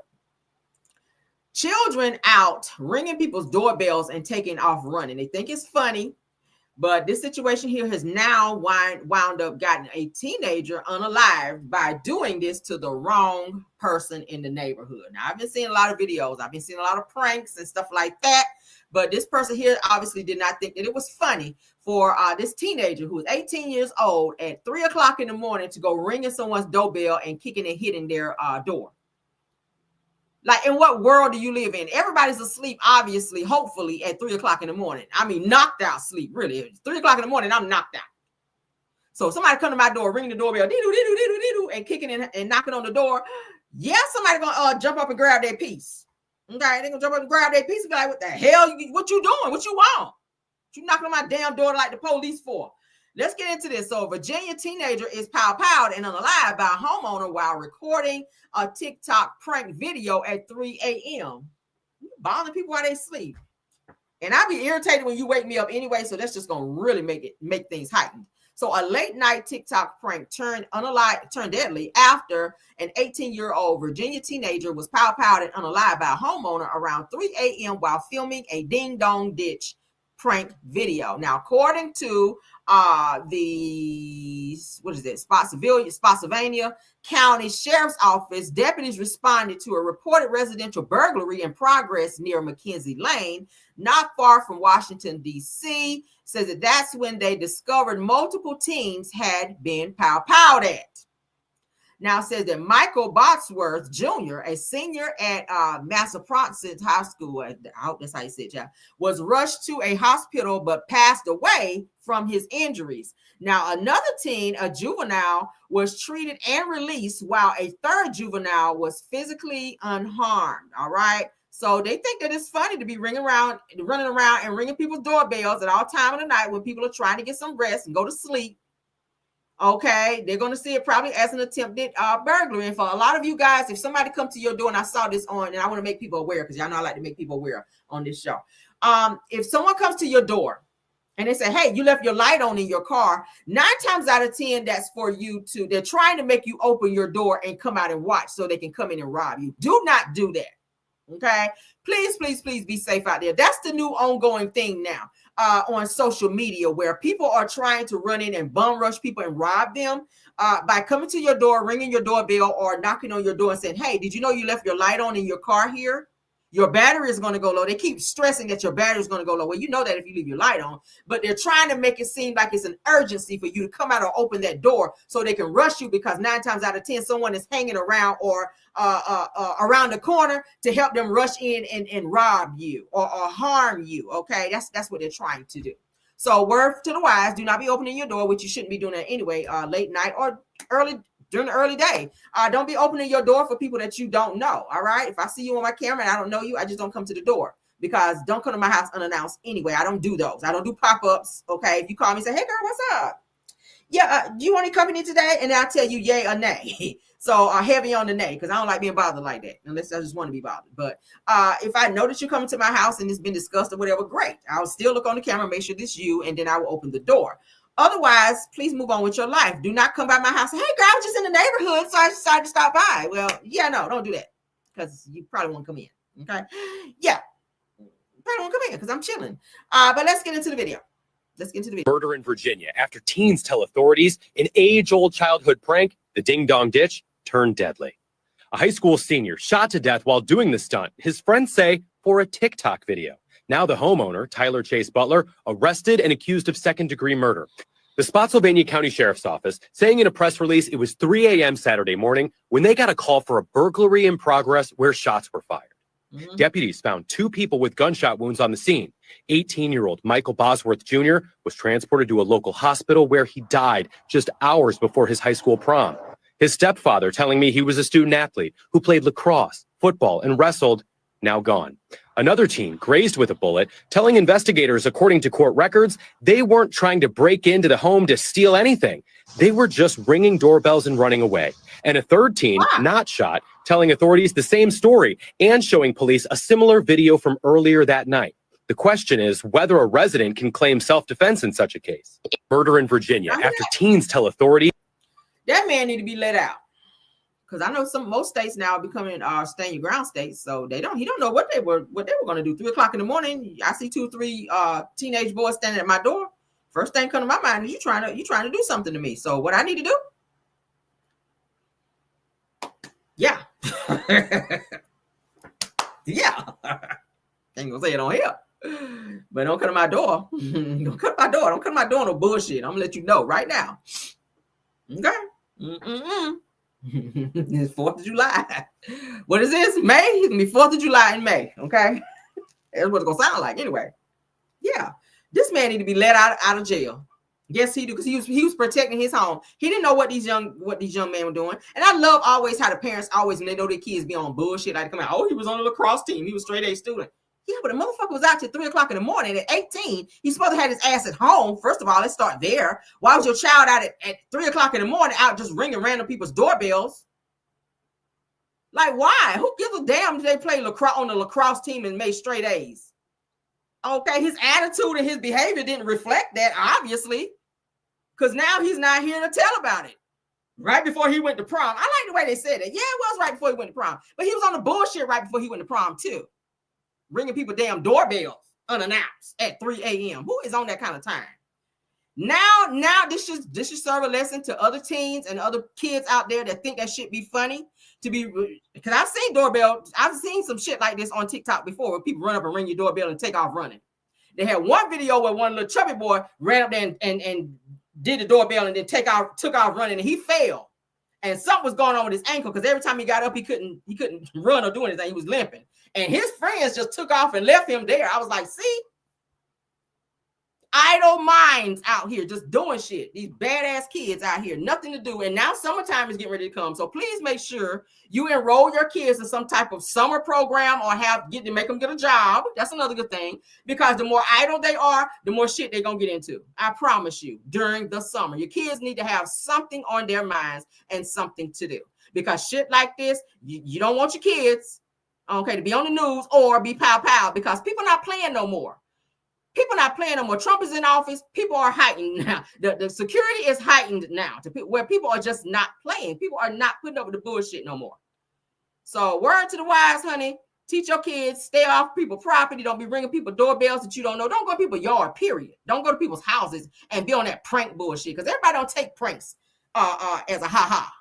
children out ringing people's doorbells and taking off running. They think it's funny, but this situation here has now wound up gotten a teenager unalived by doing this to the wrong person in the neighborhood. Now, I've been seeing a lot of videos. I've been seeing a lot of pranks and stuff like that. But this person here obviously did not think that it was funny for this teenager who was 18 years old at 3 o'clock in the morning to go ringing someone's doorbell and kicking and hitting their door. Like, in what world do you live in? Everybody's asleep, obviously, hopefully, at 3 o'clock in the morning. I mean, knocked out sleep, really. It's 3 o'clock in the morning, I'm knocked out. So somebody come to my door, ringing the doorbell, and kicking and knocking on the door. Yeah, somebody gonna jump up and grab their piece. Okay, they gonna jump up and grab their piece and be like, what the hell? What you doing? What you want? What you knocking on my damn door like the police for? Let's get into this. So, a Virginia teenager is powed and unalive by a homeowner while recording a TikTok prank video at 3 a.m. Bothering people while they sleep. And I be irritated when you wake me up anyway, so that's just gonna really make things heightened. So a late night TikTok prank turned deadly after an 18-year-old Virginia teenager was powed and unalive by a homeowner around 3 a.m. while filming a ding dong ditch prank video. Now, according to the Spotsylvania County Sheriff's Office, deputies responded to a reported residential burglary in progress near Mackenzie Lane, not far from Washington, D.C. Says that that's when they discovered multiple teens had been powed at. Now, it says that Michael Botsworth Jr., a senior at Massachusetts High School, I hope that's how you say it, yeah, was rushed to a hospital but passed away from his injuries. Now, another teen, a juvenile, was treated and released while a third juvenile was physically unharmed. All right. So they think that it's funny to be running around and ringing people's doorbells at all time of the night when people are trying to get some rest and go to sleep. Okay, they're going to see it probably as an attempted burglary. And for a lot of you guys, if somebody comes to your door, and I saw this on, and I want to make people aware because y'all know I like to make people aware on this show. If someone comes to your door and they say, hey, you left your light on in your car, 9 times out of 10, that's for you they're trying to make you open your door and come out and watch so they can come in and rob you. Do not do that. Okay, please be safe out there. That's the new ongoing thing now on social media, where people are trying to run in and bum rush people and rob them by coming to your door, ringing your doorbell, or knocking on your door and saying, hey, did you know you left your light on in your car here? Your battery is going to go low. They keep stressing that your battery is going to go low. Well, you know that if you leave your light on, but they're trying to make it seem like it's an urgency for you to come out or open that door so they can rush you, because 9 times out of 10, someone is hanging around or around the corner to help them rush in and rob you or harm you. Okay, that's what they're trying to do. So word to the wise, do not be opening your door, which you shouldn't be doing that anyway, late night or during the early day. Don't be opening your door for people that you don't know. All right. If I see you on my camera and I don't know you, I just don't come to the door, because don't come to my house unannounced anyway. I don't do those. I don't do pop-ups. Okay. If you call me and say, hey girl, what's up? Yeah. Do you want any company today? And I'll tell you yay or nay. So heavy on the nay, because I don't like being bothered like that unless I just want to be bothered. But if I know that you're coming to my house and it's been discussed or whatever, great. I'll still look on the camera, make sure this you, and then I will open the door. Otherwise, please move on with your life. Do not come by my house. Hey, girl, I was just in the neighborhood, so I decided to stop by. Well, yeah, no, don't do that, because you probably won't come in. Okay? Yeah, probably won't come in because I'm chilling. But let's get into the video. Murder in Virginia after teens tell authorities an age-old childhood prank, the ding-dong ditch, turned deadly. A high school senior shot to death while doing the stunt, his friends say, for a TikTok video. Now the homeowner, Tyler Chase Butler, arrested and accused of second-degree murder. The Spotsylvania County Sheriff's Office saying in a press release it was 3 a.m. Saturday morning when they got a call for a burglary in progress where shots were fired. Deputies found 2 people with gunshot wounds on the scene. 18-year-old Michael Bosworth Jr. was transported to a local hospital where he died just hours before his high school prom. His stepfather telling me he was a student athlete who played lacrosse, football, and wrestled, now gone. Another teen grazed with a bullet, telling investigators, according to court records, they weren't trying to break into the home to steal anything. They were just ringing doorbells and running away. And a third teen, not shot, telling authorities the same story and showing police a similar video from earlier that night. The question is whether a resident can claim self-defense in such a case. Murder in Virginia after teens tell authorities. That man need to be let out. Because I know most states now are becoming stand your ground states, so he don't know what they were going to do. 3 o'clock in the morning, I see 2 or 3 teenage boys standing at my door. First thing come to my mind is you trying to do something to me. So what I need to do? Yeah, yeah. Ain't gonna say it on here, but don't come to my door. Don't come to my door. Don't come to my door. No bullshit. I'm gonna let you know right now. Okay. It's 4th of July. What is this? May? It's gonna be 4th of July in May. Okay. That's what it's gonna sound like anyway. Yeah. This man need to be let out of jail. Yes, he do, because he was protecting his home. He didn't know what these young men were doing. And I love always how the parents always, when they know their kids be on bullshit, like come out, oh, he was on the lacrosse team. He was straight A student. Yeah, but the motherfucker was out till 3 o'clock in the morning at 18. He's supposed to have his ass at home. First of all, let's start there. Why was your child out at 3 o'clock in the morning out just ringing random people's doorbells? Like, why? Who gives a damn if they play lacrosse on the lacrosse team and made straight A's? Okay, his attitude and his behavior didn't reflect that, obviously, because now he's not here to tell about it. Right before he went to prom. I like the way they said it. Yeah, it was right before he went to prom, but he was on the bullshit right before he went to prom too. Ringing people damn doorbells unannounced at 3 a.m. Who is on that kind of time? Now this should serve a lesson to other teens and other kids out there that think that shit be funny. Because I've seen some shit like this on TikTok before, where people run up and ring your doorbell and take off running. They had one video where one little chubby boy ran up there and did the doorbell and then took off running, and he fell. And something was going on with his ankle, because every time he got up, he couldn't run or do anything. He was limping. And his friends just took off and left him there. I was like, see? Idle minds out here just doing shit. These badass kids out here, nothing to do. And now summertime is getting ready to come. So please make sure you enroll your kids in some type of summer program or make them get a job. That's another good thing, because the more idle they are, the more shit they're going to get into. I promise you, during the summer, your kids need to have something on their minds and something to do, because shit like this, you don't want your kids, okay, to be on the news or be pow, because people not playing no more. People not playing no more. Trump is in office. People are heightened now. The security is heightened now to where people are just not playing. People are not putting up with the bullshit no more. So word to the wise, honey. Teach your kids, stay off people's property. Don't be ringing people doorbells that you don't know. Don't go to people's yard, period. Don't go to people's houses and be on that prank bullshit, because everybody don't take pranks as a ha-ha.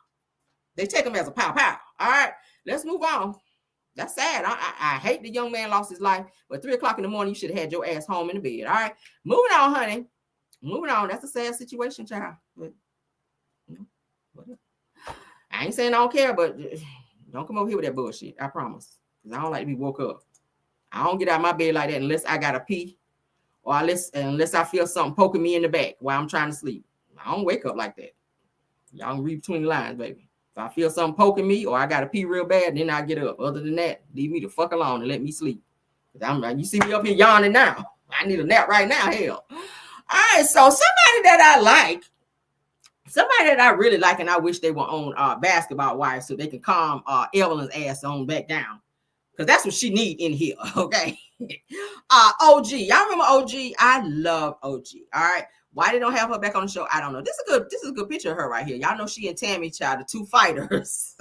They take them as a pow-pow. All right, let's move on. That's sad. I hate the young man lost his life, but 3 o'clock in the morning, you should have had your ass home in the bed. All right. Moving on, honey. Moving on. That's a sad situation, child. But, I ain't saying I don't care, but don't come over here with that bullshit. I promise. Because I don't like to be woke up. I don't get out of my bed like that unless I got to pee or unless I feel something poking me in the back while I'm trying to sleep. I don't wake up like that. Y'all can read between the lines, baby. If I feel something poking me or I got to pee real bad, then I get up. Other than that, leave me the fuck alone and let me sleep. You see me up here yawning now. I need a nap right now, hell. All right, so somebody that I like, somebody that I really like, and I wish they were on Basketball Wives so they can calm Evelyn's ass on back down. Because that's what she need in here, okay? OG. Y'all remember OG? I love OG, all right? Why they don't have her back on the show, I don't know. This is a good picture of her right here. Y'all know she and Tammy, child, the two fighters.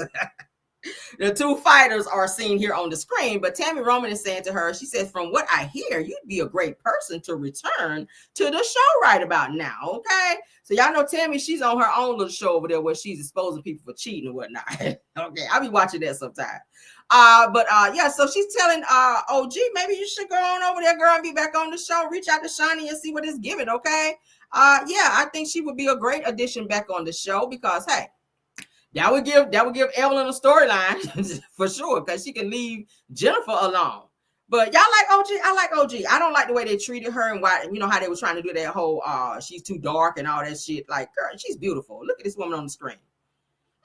The two fighters are seen here on the screen, but Tammy Roman is saying to her, she says, from what I hear, you'd be a great person to return to the show right about now, okay? So y'all know Tammy, she's on her own little show over there where she's exposing people for cheating and whatnot. Okay, I'll be watching that sometime. Yeah, so she's telling OG, maybe you should go on over there, girl, and be back on the show. Reach out to Shani and see what it's giving, okay? Yeah, I think she would be a great addition back on the show because, hey, that would give Evelyn a storyline for sure because she can leave Jennifer alone. But y'all like OG? I like OG. I don't like the way they treated her and why, you know, how they were trying to do that whole she's too dark and all that shit. Like, girl, she's beautiful. Look at this woman on the screen.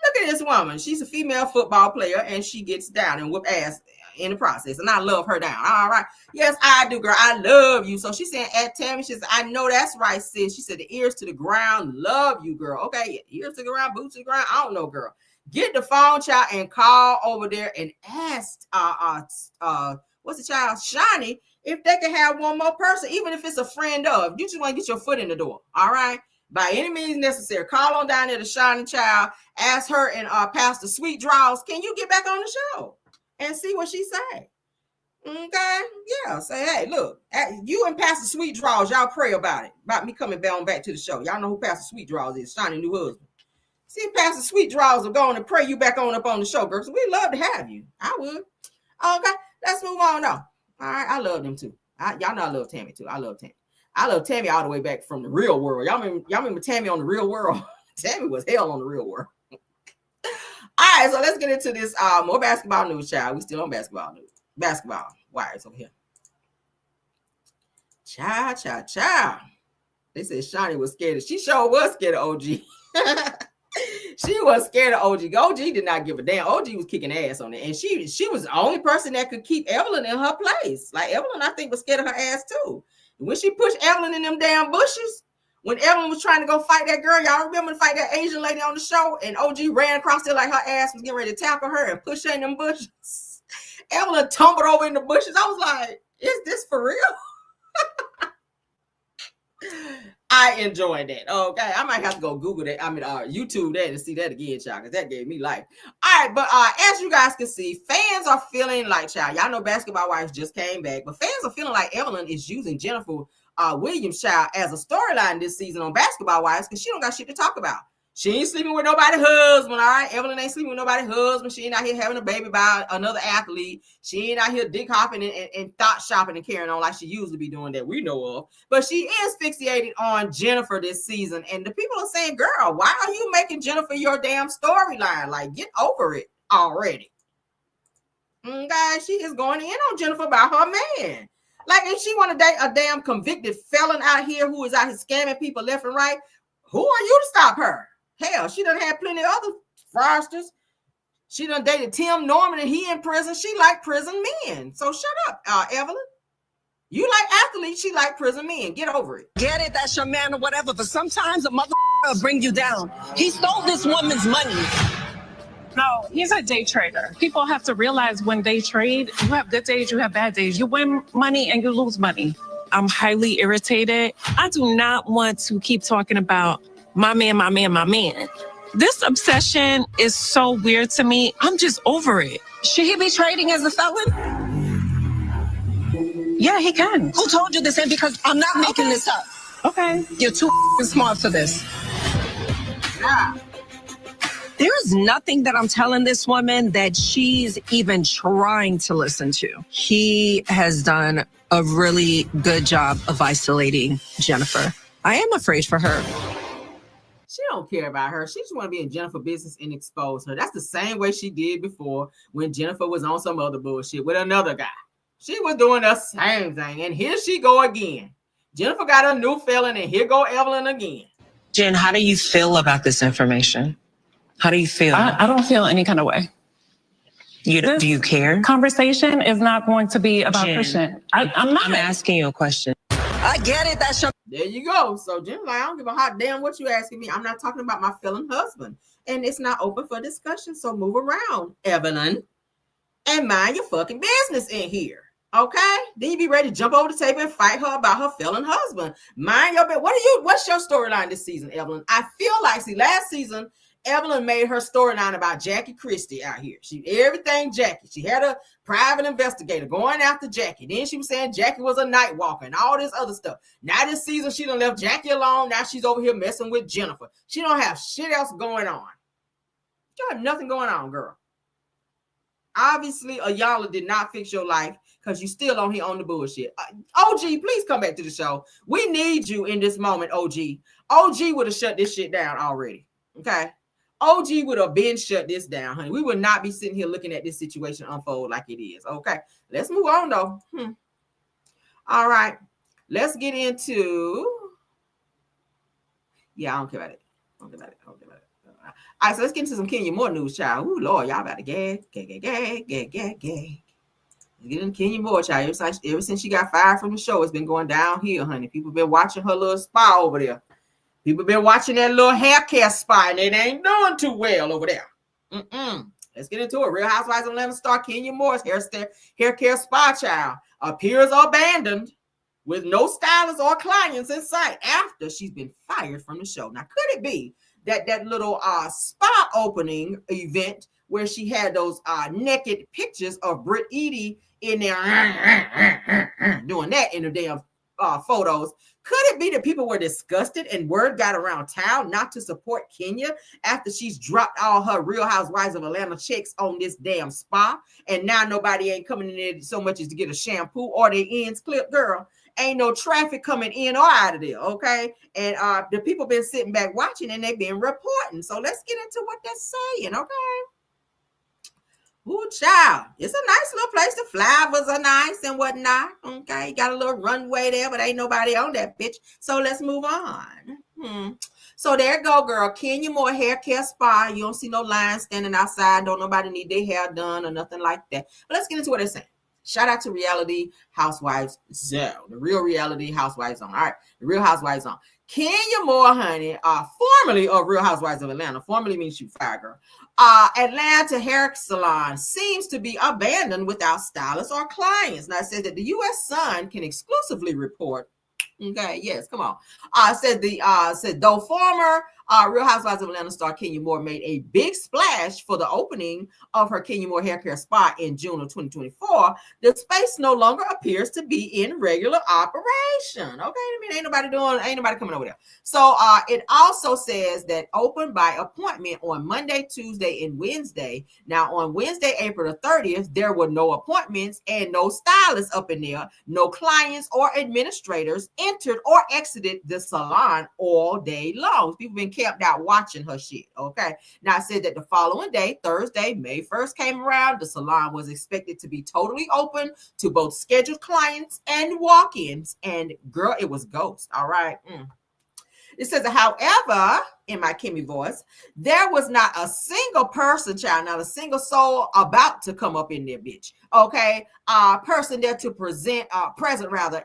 Look at this woman. She's a female football player and she gets down and whoop ass in the process. And I love her down. All right. Yes, I do, girl. I love you. So she's saying at Tammy, she says, I know that's right, sis. She said the ears to the ground. Love you, girl. Okay. Ears to the ground, boots to the ground. I don't know, girl. Get the phone, child, and call over there and ask what's the child? Shani, if they can have one more person, even if it's a friend of. You just want to get your foot in the door. All right. By any means necessary. Call on down there to Shani, child. Ask her and Pastor Sweet Draws, can you get back on the show and see what she say? Okay, yeah. Say, hey, look, you and Pastor Sweet Draws, y'all pray about it. About me coming back to the show. Y'all know who Pastor Sweet Draws is, Shani's new husband. See if Pastor Sweet Draws are going to pray you back on up on the show, girl. So we'd love to have you. I would. Okay, let's move on now. All right, I love them too. Y'all know I love Tammy too. I love Tammy. I love Tammy all the way back from the Real World. Y'all remember Tammy on the Real World? Tammy was hell on the Real World. All right, so let's get into this more basketball news, child. We still on basketball news. Basketball wires over here. Child. They said Shani was scared. She sure was scared of OG. She was scared of OG. OG did not give a damn. OG was kicking ass on it. And she was the only person that could keep Evelyn in her place. Like Evelyn, I think, was scared of her ass too. And when she pushed Evelyn in them damn bushes, when Evelyn was trying to go fight that girl, y'all remember to fight that Asian lady on the show? And OG ran across there like her ass was getting ready to tackle her and push her in them bushes. Evelyn tumbled over in the bushes. I was like, is this for real? I enjoyed that. Okay, I might have to go Google that. I mean, YouTube that and see that again, child, because that gave me life. All right, but as you guys can see, fans are feeling like, child, y'all know Basketball Wives just came back, but fans are feeling like Evelyn is using Jennifer Williams, child, as a storyline this season on Basketball Wives because she don't got shit to talk about. She ain't sleeping with nobody's husband, all right? Evelyn ain't sleeping with nobody's husband. She ain't out here having a baby by another athlete. She ain't out here dick hopping and thought shopping and carrying on like she used to be doing that we know of. But she is fixated on Jennifer this season. And the people are saying, girl, why are you making Jennifer your damn storyline? Like, get over it already. Okay, she is going in on Jennifer about her man. Like, if she want to date a damn convicted felon out here who is out here scamming people left and right, who are you to stop her? Hell, she done had plenty of other fraudsters. She done dated Tim Norman and he in prison. She like prison men. So shut up, Evelyn. You like athletes, she like prison men. Get over it. Get it, that's your man or whatever, but sometimes a mother will bring you down. He stole this woman's money. No, he's a day trader. People have to realize when they trade, you have good days, you have bad days. You win money and you lose money. I'm highly irritated. I do not want to keep talking about my man. This obsession is so weird to me. I'm just over it. Should he be trading as a felon? Yeah, he can. Who told you this? And because I'm not making this up. Okay. You're too smart for this. Yeah. There's nothing that I'm telling this woman that she's even trying to listen to. He has done a really good job of isolating Jennifer. I am afraid for her. She don't care about her. She just want to be in Jennifer business and expose her. That's the same way she did before when Jennifer was on some other bullshit with another guy. She was doing the same thing. And here she go again. Jennifer got a new feeling, and here go Evelyn again. Jen, how do you feel about this information? How do you feel? I don't feel any kind of way. Do you care? Conversation is not going to be about Jen, Chrisean. I'm not. I'm asking you a question. I get it. That's your. There you go. So Jen's like, I don't give a hot damn what you asking me. I'm not talking about my failing husband. And it's not open for discussion. So move around, Evelyn, and mind your fucking business in here. Okay? Then you be ready to jump over the table and fight her about her failing husband. Mind your business. What's your storyline this season, Evelyn? I feel like, last season, Evelyn made her storyline about Jackie Christie out here. Everything Jackie. She had a private investigator going after Jackie. Then she was saying Jackie was a night walker and all this other stuff. Now this season, she done left Jackie alone. Now she's over here messing with Jennifer. She don't have shit else going on. You have nothing going on, girl. Obviously, Ayala did not fix your life because you still on here on the bullshit. OG, please come back to the show. We need you in this moment, OG. OG would have shut this shit down already. Okay? OG would have been shut this down, honey. We would not be sitting here looking at this situation unfold like it is. Okay, let's move on though. All right, let's get into. Yeah, I don't care about it. All right, so let's get into some Kenya Moore news, child. Ooh, Lord, y'all about to gag. Let's get into Kenya Moore, child. Ever since she got fired from the show, it's been going downhill, honey. People been watching her little spa over there. People been watching that little hair care spot, and it ain't doing too well over there. Let's get into it. Real Housewives of Lamh star Kenya Moore's hair care spa, child, appears abandoned with no stylist or clients in sight after she's been fired from the show. Now, could it be that little spa opening event where she had those naked pictures of Britt Edie in there doing that in the damn photos? Could it be that people were disgusted and word got around town not to support Kenya after she's dropped all her Real Housewives of Atlanta checks on this damn spa, and now nobody ain't coming in there so much as to get a shampoo or their ends clipped? Girl, ain't no traffic coming in or out of there, okay? And the people been sitting back watching and they've been reporting. So let's get into what they're saying, okay? Ooh, child, it's a nice little place. The flowers are nice and whatnot. Okay, got a little runway there, but ain't nobody on that bitch. So let's move on. So there you go, girl. Kenya Moore Hair Care Spa. You don't see no line standing outside. Don't nobody need their hair done or nothing like that. But let's get into what they're saying. Shout out to Reality Housewives Zone, the Real Reality Housewives Zone. All right, the Real Housewives Zone. Kenya Moore, honey, formerly of Real Housewives of Atlanta, formerly means you fire girl. Atlanta hair salon seems to be abandoned without stylists or clients. Now, it says that the U.S. Sun can exclusively report. Okay, yes, come on. Said though former Real Housewives of Atlanta star Kenya Moore made a big splash for the opening of her Kenya Moore Hair Care Spa in June of 2024, the space no longer appears to be in regular operation. Okay, I mean, ain't nobody coming over there. So it also says that open by appointment on Monday, Tuesday, and Wednesday. Now on Wednesday, April the 30th, there were no appointments and no stylists up in there. No clients or administrators entered or exited the salon all day long. People been kept out watching her shit. Okay. Now, I said that the following day, Thursday, May 1st came around. The salon was expected to be totally open to both scheduled clients and walk-ins. And girl, it was ghost. All right. It says, however, in my Kimmy voice, there was not a single person, child, not a single soul about to come up in there, bitch. Okay, person there to present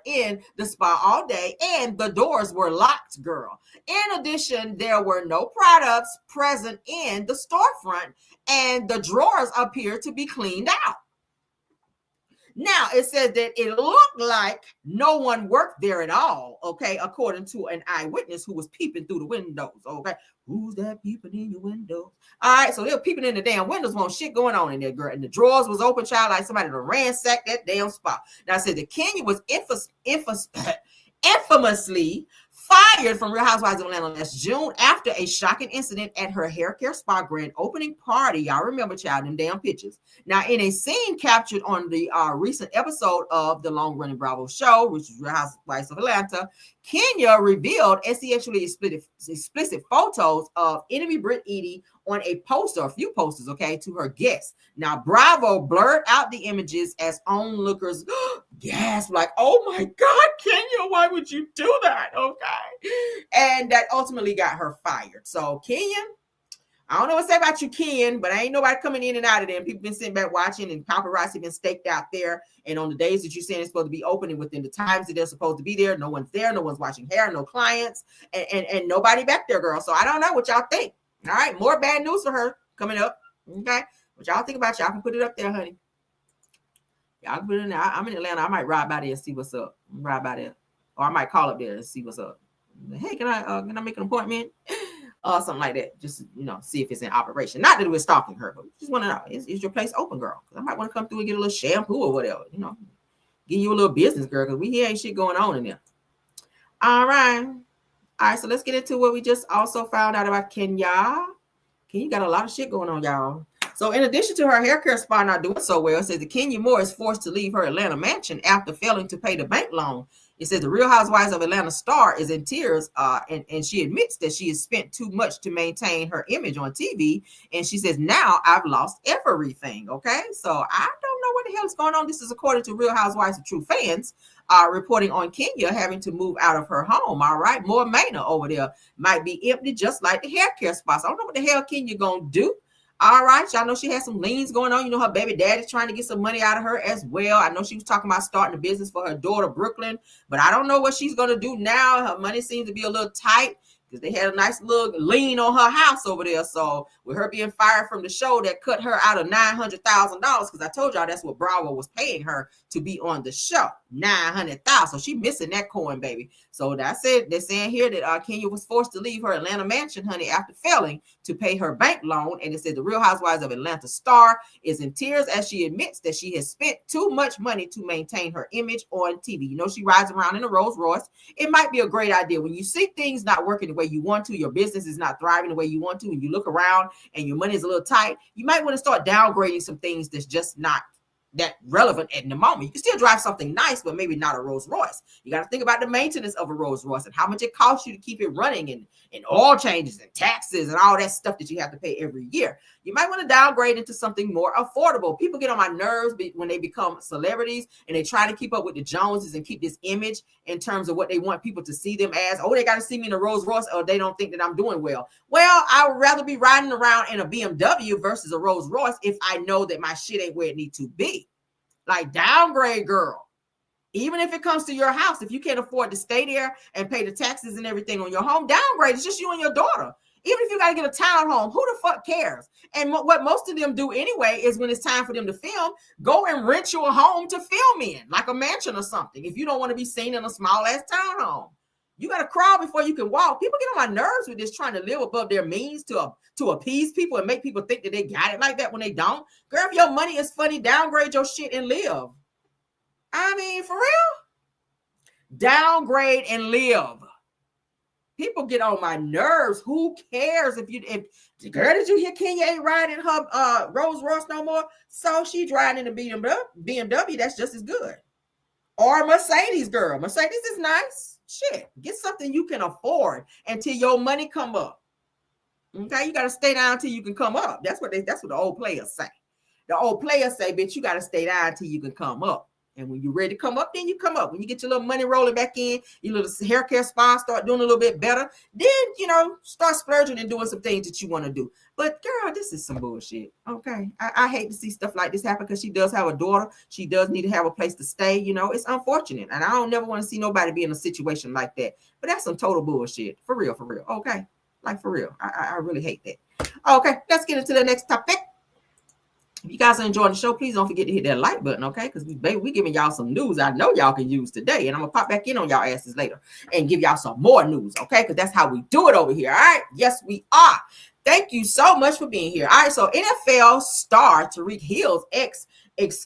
in the spa all day, and the doors were locked, girl. In addition, there were no products present in the storefront, and the drawers appear to be cleaned out. Now, it says that it looked like no one worked there at all, okay, according to an eyewitness who was peeping through the windows, okay? Who's that peeping in your window? All right, so they were peeping in the damn windows, wasn't shit going on in there, girl. And the drawers was open, child, like somebody to ransack that damn spot. Now, I said that Kenya was infamously fired from Real Housewives of Atlanta last June after a shocking incident at her hair care spa grand opening party. Y'all remember, child, them damn pictures. Now, in a scene captured on the recent episode of the long-running Bravo show, which is Real Housewives of Atlanta, Kenya revealed sexually explicit photos of enemy Britt Edie on a poster, a few posters, okay, to her guests. Now, Bravo blurred out the images as onlookers gasped, like, oh my God, Kenya, why would you do that? Okay. And that ultimately got her fired. So, Kenya, I don't know what to say about you, Ken, but ain't nobody coming in and out of there. People been sitting back watching, and paparazzi been staked out there. And on the days that you're saying it's supposed to be open and within the times that they're supposed to be there, no one's there, no one's watching hair, no clients, and nobody back there, girl. So I don't know what y'all think. All right, more bad news for her coming up. Okay, what y'all think about? Y'all can put it up there, honey. Y'all can put it in there. I'm in Atlanta. I might ride by there and see what's up. Ride by there, or I might call up there and see what's up. Hey, can I make an appointment? Something like that. Just, see if it's in operation. Not that we're stalking her, but just want to know, is your place open, girl? I might want to come through and get a little shampoo or whatever. Give you a little business, girl, because we ain't shit going on in there. All right, so let's get into what we just also found out about Kenya. Kenya got a lot of shit going on, y'all. So in addition to her hair care spa not doing so well, it says that Kenya Moore is forced to leave her Atlanta mansion after failing to pay the bank loan. It says the Real Housewives of Atlanta star is in tears, and she admits that she has spent too much to maintain her image on TV. And she says, now I've lost everything. Okay, so I don't know what the hell is going on. This is according to Real Housewives of True Fans, reporting on Kenya having to move out of her home. All right, more Maina over there might be empty, just like the hair care spots. I don't know what the hell Kenya gonna do. All right, y'all know she has some liens going on. Her baby daddy's trying to get some money out of her as well. I know she was talking about starting a business for her daughter, Brooklyn, but I don't know what she's going to do now. Her money seems to be a little tight because they had a nice little lien on her house over there. So with her being fired from the show, that cut her out of $900,000, because I told y'all that's what Bravo was paying her to be on the show, $900,000. So she missing that coin, baby. So that's it. They're saying here that Kenya was forced to leave her Atlanta mansion, honey, after failing to pay her bank loan. And it said the Real Housewives of Atlanta star is in tears as she admits that she has spent too much money to maintain her image on TV. She rides around in a Rolls Royce. It might be a great idea when you see things not working the way you want to, your business is not thriving the way you want to, and you look around and your money is a little tight, you might want to start downgrading some things that's just not that relevant at the moment. You can still drive something nice, but maybe not a Rolls Royce. You got to think about the maintenance of a Rolls Royce and how much it costs you to keep it running, and oil changes and taxes and all that stuff that you have to pay every year. You might want to downgrade into something more affordable. People get on my nerves when they become celebrities and they try to keep up with the Joneses and keep this image in terms of what they want people to see them as. Oh, they got to see me in a Rolls Royce, or they don't think that I'm doing well. Well, I would rather be riding around in a BMW versus a Rolls Royce if I know that my shit ain't where it needs to be. Like, downgrade, girl. Even if it comes to your house, if you can't afford to stay there and pay the taxes and everything on your home, downgrade. It's just you and your daughter. Even if you got to get a townhome, who the fuck cares? And what most of them do anyway is when it's time for them to film, go and rent you a home to film in, like a mansion or something, if you don't want to be seen in a small-ass townhome. You got to crawl before you can walk. People get on my nerves with this trying to live above their means to appease people and make people think that they got it like that when they don't. Girl, if your money is funny, downgrade your shit and live. I mean, for real? Downgrade and live. People get on my nerves. Who cares if girl, did you hear Kenya ain't riding her Rolls Royce no more? So she driving in a BMW. That's just as good. Or Mercedes, girl. Mercedes is nice. Shit, get something you can afford until your money come up. Okay, you got to stay down till you can come up. That's what the old players say. The old players say, bitch, you got to stay down till you can come up. And when you're ready to come up, then you come up. When you get your little money rolling back in, your little hair care spa start doing a little bit better, then, start splurging and doing some things that you want to do. But, girl, this is some bullshit, okay? I hate to see stuff like this happen because she does have a daughter. She does need to have a place to stay. It's unfortunate. And I don't never want to see nobody be in a situation like that. But that's some total bullshit. For real, okay? Like, for real. I really hate that. Okay, let's get into the next topic. If you guys are enjoying the show, please don't forget to hit that like button, okay? Because we giving y'all some news I know y'all can use today. And I'm going to pop back in on y'all asses later and give y'all some more news, okay? Because that's how we do it over here, all right? Yes, we are. Thank you so much for being here. All right, so NFL star Tyreek Hill's ex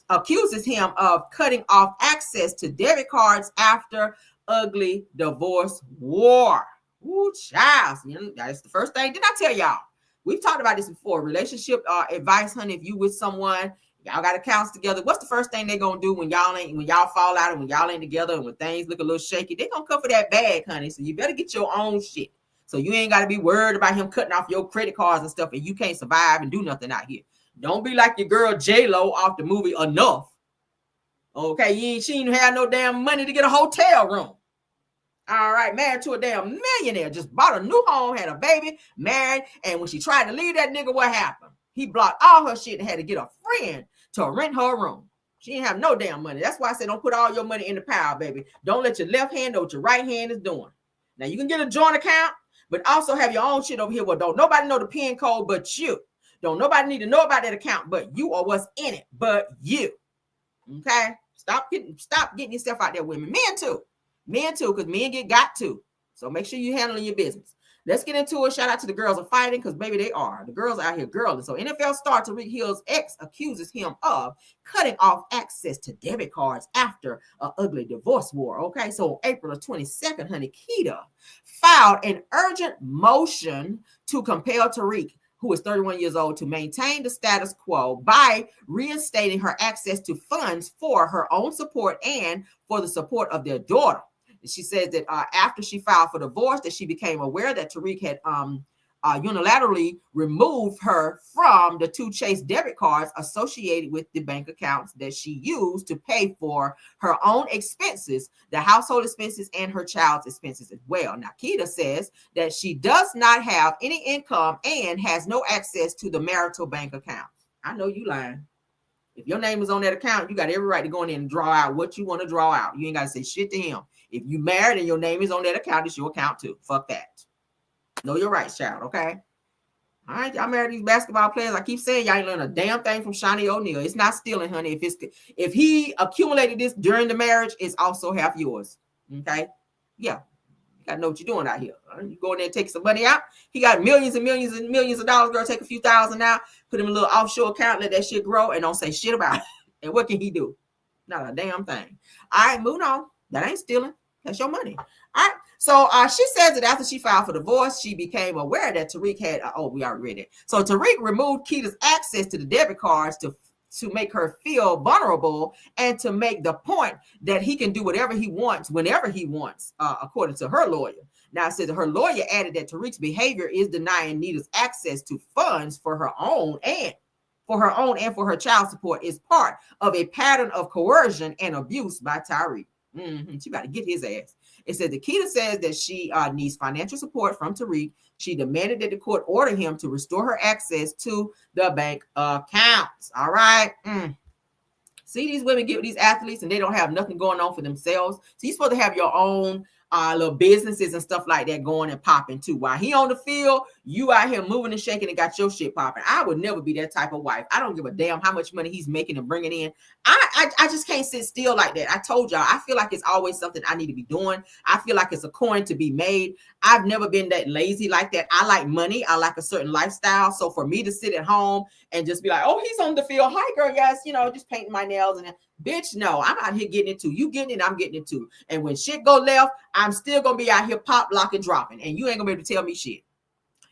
accuses him of cutting off access to debit cards after ugly divorce war. Ooh, child. You know, that's the first thing. Did I tell y'all? We've talked about this before. Relationship advice, honey. If you with someone, y'all got accounts together. What's the first thing they're gonna do when y'all fall out and when y'all ain't together and when things look a little shaky? They're gonna come for that bag, honey. So you better get your own shit. So you ain't gotta be worried about him cutting off your credit cards and stuff, and you can't survive and do nothing out here. Don't be like your girl J-Lo off the movie Enough. Okay, she ain't have no damn money to get a hotel room. All right, married to a damn millionaire, just bought a new home, had a baby, married, and when she tried to leave that nigga, what happened? He blocked all her shit and had to get a friend to rent her room. She didn't have no damn money. That's why I said don't put all your money in the pile, baby. Don't let your left hand know what your right hand is doing. Now, you can get a joint account, but also have your own shit over here where don't nobody know the PIN code but you. Don't nobody need to know about that account but you or what's in it but you. Okay? Stop getting yourself out there, women. Men too, because men get got to. So make sure you're handling your business. Let's get into it. Shout out to the girls are fighting because baby, they are. The girls are out here girling. So NFL star Tyreek Hill's ex accuses him of cutting off access to debit cards after an ugly divorce war. Okay, so April the 22nd, honey, Keita filed an urgent motion to compel Tyreek, who is 31 years old, to maintain the status quo by reinstating her access to funds for her own support and for the support of their daughter. She says that after she filed for divorce, that she became aware that Tyreek had unilaterally removed her from the two Chase debit cards associated with the bank accounts that she used to pay for her own expenses, the household expenses, and her child's expenses as well. Now, Keita says that she does not have any income and has no access to the marital bank accounts. I know you lying. If your name is on that account, you got every right to go in there and draw out what you want to draw out. You ain't got to say shit to him. If you married and your name is on that account, it's your account too. Fuck that. Know your rights, child, okay? All right, y'all married these basketball players. I keep saying y'all ain't learn a damn thing from Shawnee O'Neal. It's not stealing, honey. If he accumulated this during the marriage, it's also half yours. Okay? Yeah. You gotta know what you're doing out here. You go in there and take some money out. He got millions and millions and millions of dollars, girl. Take a few thousand out, put him in a little offshore account, let that shit grow, and don't say shit about it. And what can he do? Not a damn thing. All right, moving on. That ain't stealing. That's your money. All right. So she says that after she filed for divorce, she became aware that Tyreek had, we already read it. So Tyreek removed Keita's access to the debit cards to make her feel vulnerable and to make the point that he can do whatever he wants, whenever he wants, according to her lawyer. Now, it says that her lawyer added that Tyreek's behavior is denying Nita's access to funds for her own and for her child support is part of a pattern of coercion and abuse by Tyreek. She got to get his ass. It says that Keita says that she needs financial support from Tyreek. She demanded that the court order him to restore her access to the bank accounts. All right. See, these women get with these athletes and they don't have nothing going on for themselves. So you're supposed to have your own little businesses and stuff like that going and popping too. While he on the field, you out here moving and shaking and got your shit popping. I would never be that type of wife. I don't give a damn how much money he's making and bringing in. I just can't sit still like that. I told y'all, I feel like it's always something I need to be doing. I feel like it's a coin to be made. I've never been that lazy like that. I like money. I like a certain lifestyle. So for me to sit at home and just be like, oh, he's on the field. Hi, girl. Yes, just painting my nails and bitch, no, I'm out here getting it too. You getting it, I'm getting it too. And when shit go left, I'm still gonna be out here pop, lock, and dropping. And you ain't gonna be able to tell me shit.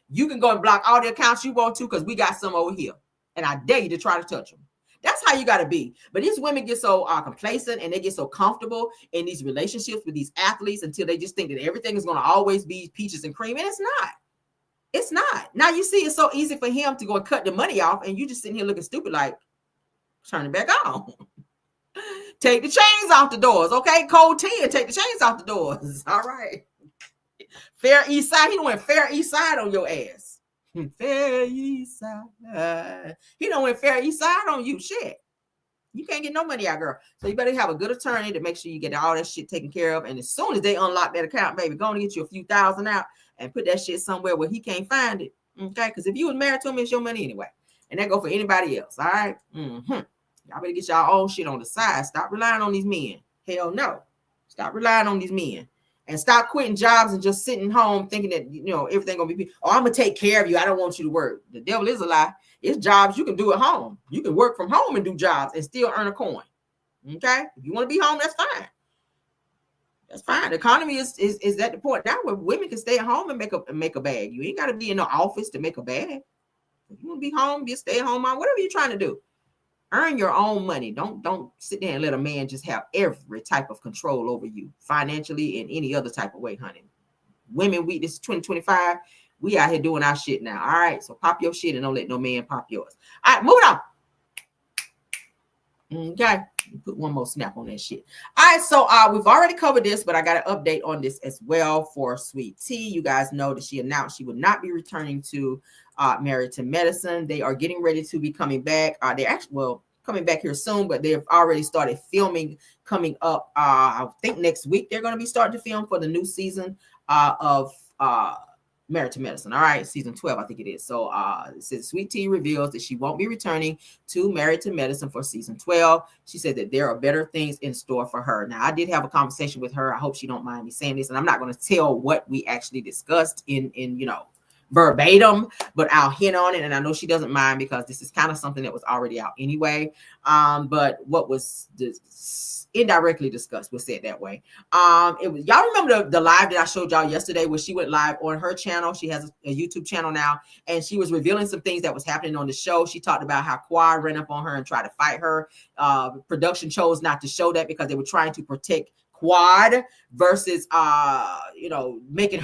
You can go and block all the accounts you want to because we got some over here. And I dare you to try to touch them. That's how you gotta be. But these women get so complacent and they get so comfortable in these relationships with these athletes until they just think that everything is gonna always be peaches and cream. And it's not. It's not. Now you see, it's so easy for him to go and cut the money off, and you just sitting here looking stupid like, turn it back on. Take the chains off the doors, okay? Code 10, take the chains off the doors. All right. Fair East Side. He done went Fair East Side on your ass. Fair East Side. He done went Fair East Side on you. Shit. You can't get no money out, girl. So you better have a good attorney to make sure you get all that shit taken care of. And as soon as they unlock that account, baby, go and get you a few thousand out and put that shit somewhere where he can't find it. Okay? Because if you was married to him, it's your money anyway. And that go for anybody else. All right? Y'all better get y'all own shit on the side. Stop relying on these men. Hell no. Stop relying on these men. And stop quitting jobs and just sitting home thinking that, everything going to be, I'm going to take care of you. I don't want you to work. The devil is a lie. It's jobs you can do at home. You can work from home and do jobs and still earn a coin. Okay? If you want to be home, that's fine. That's fine. The economy is at the point now where women can stay at home and make a bag. You ain't got to be in the office to make a bag. If you want to be home, be a stay-at-home mom, whatever you're trying to do. Earn your own money. Don't sit there and let a man just have every type of control over you financially and any other type of way, honey. Women, this is 2025. We out here doing our shit now. All right. So pop your shit and don't let no man pop yours. All right, moving on. Okay. Put one more snap on that shit. All right. So we've already covered this, but I got an update on this as well for Sweet Tea. You guys know that she announced she would not be returning to Married to Medicine. They are getting ready to be coming back. They're actually coming back here soon, but they've already started filming coming up. I think next week they're going to be starting to film for the new season of Married to Medicine. All right, season 12, I think it is. So it says Sweet Tea reveals that she won't be returning to Married to Medicine for season 12. She said that there are better things in store for her. Now, I did have a conversation with her. I hope she don't mind me saying this, and I'm not going to tell what we actually discussed in verbatim, but I'll hint on it, and I know she doesn't mind because this is kind of something that was already out anyway. But what was indirectly discussed, we'll say it that way. It was, y'all remember the live that I showed y'all yesterday where she went live on her channel. She has a YouTube channel now, and she was revealing some things that was happening on the show. She talked about how Quad ran up on her and tried to fight her. Production chose not to show that because they were trying to protect Quad versus making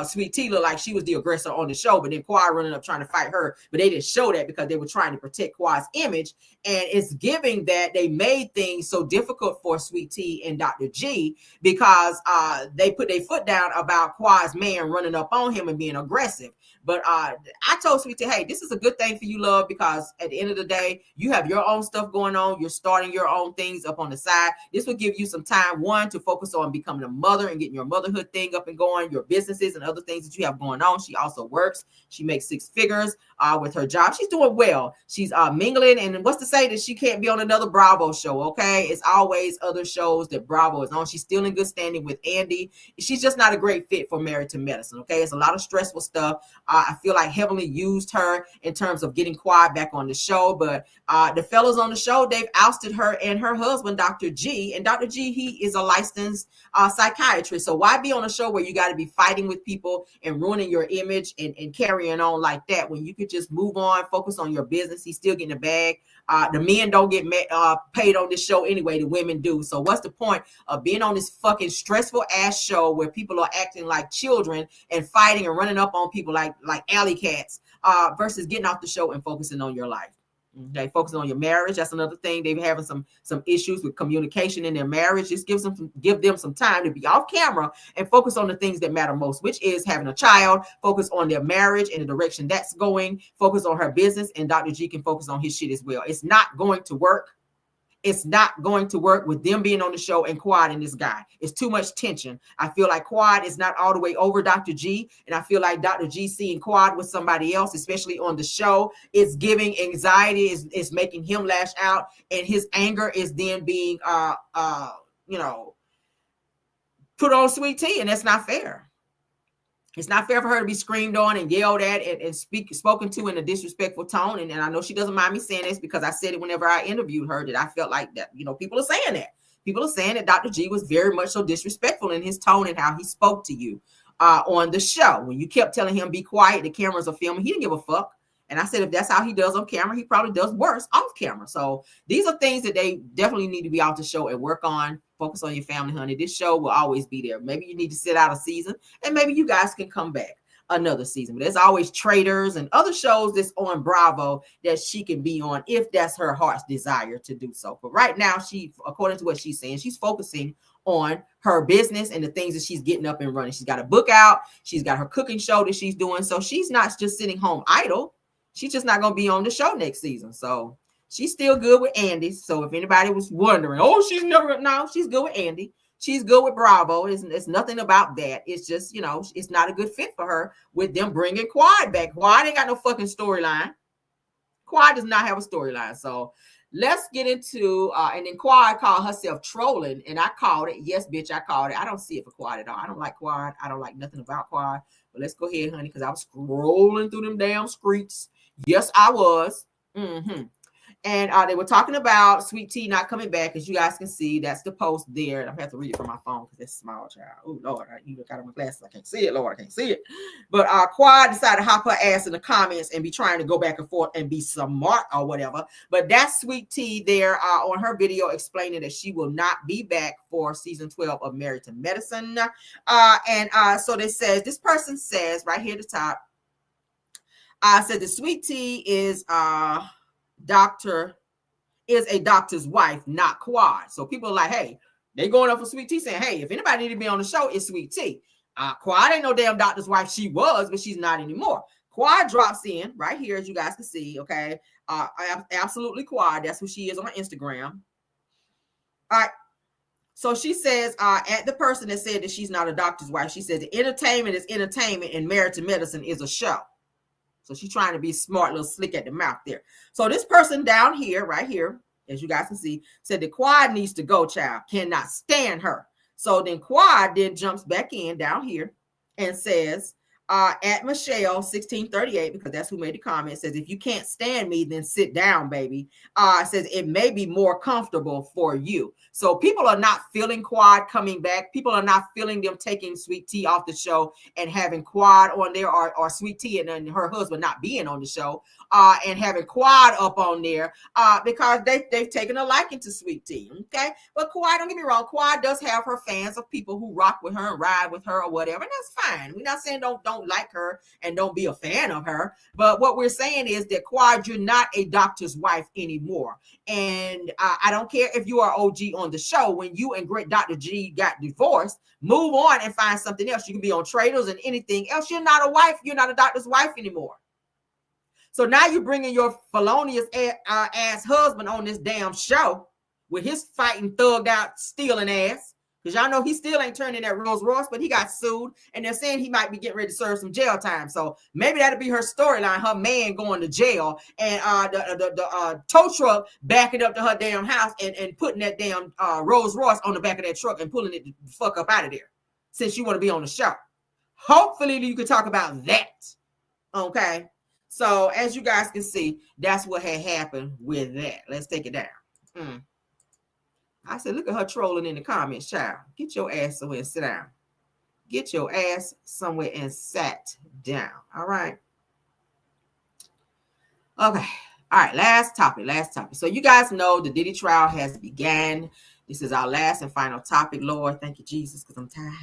Sweet Tea look like she was the aggressor on the show, but then Quad running up trying to fight her, but they didn't show that because they were trying to protect Quad's image. And it's giving that they made things so difficult for Sweet Tea and Dr. G because they put their foot down about Quad's man running up on him and being aggressive. But I told Sweet Tea, hey, this is a good thing for you, love, because at the end of the day, you have your own stuff going on. You're starting your own things up on the side. This will give you some time, one, to focus on becoming a mother and getting your motherhood thing up and going, your businesses and other things that you have going on. She also works. She makes 6 figures with her job. She's doing well. She's mingling. And what's to say that she can't be on another Bravo show, okay? It's always other shows that Bravo is on. She's still in good standing with Andy. She's just not a great fit for Married to Medicine, okay? It's a lot of stressful stuff. I feel like heavily used her in terms of getting Quad back on the show, but the fellas on the show, they've ousted her and her husband, Dr. G, and Dr. G, he is a licensed psychiatrist. So why be on a show where you got to be fighting with people and ruining your image and carrying on like that when you could just move on, focus on your business? He's still getting a bag. The men don't get paid on this show anyway. The women do. So what's the point of being on this fucking stressful ass show where people are acting like children and fighting and running up on people like alley cats versus getting off the show and focusing on your life? Okay, focusing on your marriage. That's another thing. They're having some issues with communication in their marriage. Just give them some time to be off camera and focus on the things that matter most, which is having a child, focus on their marriage and the direction that's going, focus on her business, and Dr. G can focus on his shit as well. It's not going to work. It's not going to work with them being on the show and Quad and this guy. It's too much tension. I feel like Quad is not all the way over Dr. G. And I feel like Dr. G seeing Quad with somebody else, especially on the show, is giving anxiety, is making him lash out. And his anger is then being, put on Sweet Tea. And that's not fair. It's not fair for her to be screamed on and yelled at and spoken to in a disrespectful tone. And I know she doesn't mind me saying this because I said it whenever I interviewed her, that I felt like that, people are saying that. People are saying that Dr. G was very much so disrespectful in his tone and how he spoke to you on the show. When you kept telling him, be quiet, the cameras are filming, he didn't give a fuck. And I said, if that's how he does on camera, he probably does worse off camera. So these are things that they definitely need to be off the show and work on. Focus on your family, honey. This show will always be there. Maybe you need to sit out a season and maybe you guys can come back another season. But there's always Traders and other shows that's on Bravo that she can be on if that's her heart's desire to do so. But right now, according to what she's saying, she's focusing on her business and the things that she's getting up and running. She's got a book out. She's got her cooking show that she's doing. So she's not just sitting home idle. She's just not going to be on the show next season. So she's still good with Andy. So if anybody was wondering, she's good with Andy. She's good with Bravo. It's nothing about that. It's just, it's not a good fit for her with them bringing Quad back. Quad ain't got no fucking storyline. Quad does not have a storyline. So let's get into, and then Quad called herself trolling, and I called it. Yes, bitch, I called it. I don't see it for Quad at all. I don't like Quad. I don't like nothing about Quad. But let's go ahead, honey, because I was scrolling through them damn streets. Yes, I was. And they were talking about Sweet Tea not coming back. As you guys can see, that's the post there. And I have to read it from my phone because it's small, child. Oh, Lord, I even got on my glasses. I can't see it, Lord. I can't see it. But Quad decided to hop her ass in the comments and be trying to go back and forth and be smart or whatever. But that's Sweet Tea there on her video explaining that she will not be back for season 12 of Married to Medicine. So this person says right here at the top, said the Sweet Tea is a doctor's wife, not Quad. So people are like, hey, they going up for Sweet Tea saying, hey, if anybody need to be on the show, it's Sweet Tea. Quad ain't no damn doctor's wife. She was, but she's not anymore. Quad drops in right here, as you guys can see. Okay. Absolutely Quad. That's who she is on Instagram. All right. So she says, at the person that said that she's not a doctor's wife, she said the entertainment is entertainment and Married to Medicine is a show. So she's trying to be smart, little slick at the mouth there. So this person down here, right here, as you guys can see, said the Quad needs to go, child. Cannot stand her. So then Quad then jumps back in down here and says, at Michelle 1638, because that's who made the comment, says, if you can't stand me, then sit down, baby. Says it may be more comfortable for you. So people are not feeling Quad coming back. People are not feeling them taking Sweet Tea off the show and having Quad on there, or Sweet Tea and her husband not being on the show, and having Quad up on there because they've taken a liking to Sweet Tea. Okay, but Quad, don't get me wrong, Quad does have her fans of people who rock with her and ride with her or whatever, and that's fine. We're not saying don't like her and don't be a fan of her, but what we're saying is that Quad, you're not a doctor's wife anymore. And I don't care if you are OG on the show. When you and great Dr. G got divorced, move on and find something else. You can be on Traders and anything else. You're not a wife. You're not a doctor's wife anymore. So now you're bringing your felonious ass husband on this damn show with his fighting, thugged out, stealing ass. Because y'all know he still ain't turning that Rolls Royce, but he got sued, and they're saying he might be getting ready to serve some jail time. So maybe that'll be her storyline, her man going to jail, and the tow truck backing up to her damn house and putting that damn Rolls Royce on the back of that truck and pulling it the fuck up out of there, since you want to be on the show. Hopefully you can talk about that. Okay. So as you guys can see, that's what had happened with that. Let's take it down. I said, look at her trolling in the comments, child. Get your ass somewhere and sit down. Get your ass somewhere and sat down. All right. Okay. All right. Last topic. So you guys know the Diddy trial has began. This is our last and final topic, Lord. Thank you, Jesus, because I'm tired.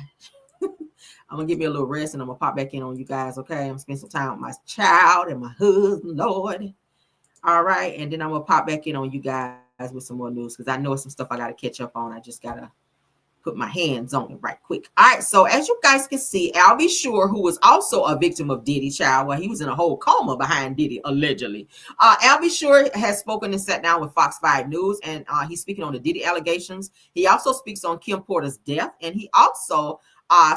I'm going to give me a little rest and I'm going to pop back in on you guys, okay? I'm going to spend some time with my child and my husband, Lord. All right. And then I'm going to pop back in on you guys with some more news because I know some stuff I got to catch up on. I just got to put my hands on it right quick. All right. So as you guys can see, Bbw'S, who was also a victim of Diddy, child, well, he was in a whole coma behind Diddy, allegedly. Bbw'S has spoken and sat down with Fox 5 News, and he's speaking on the Diddy allegations. He also speaks on Kim Porter's death, and he also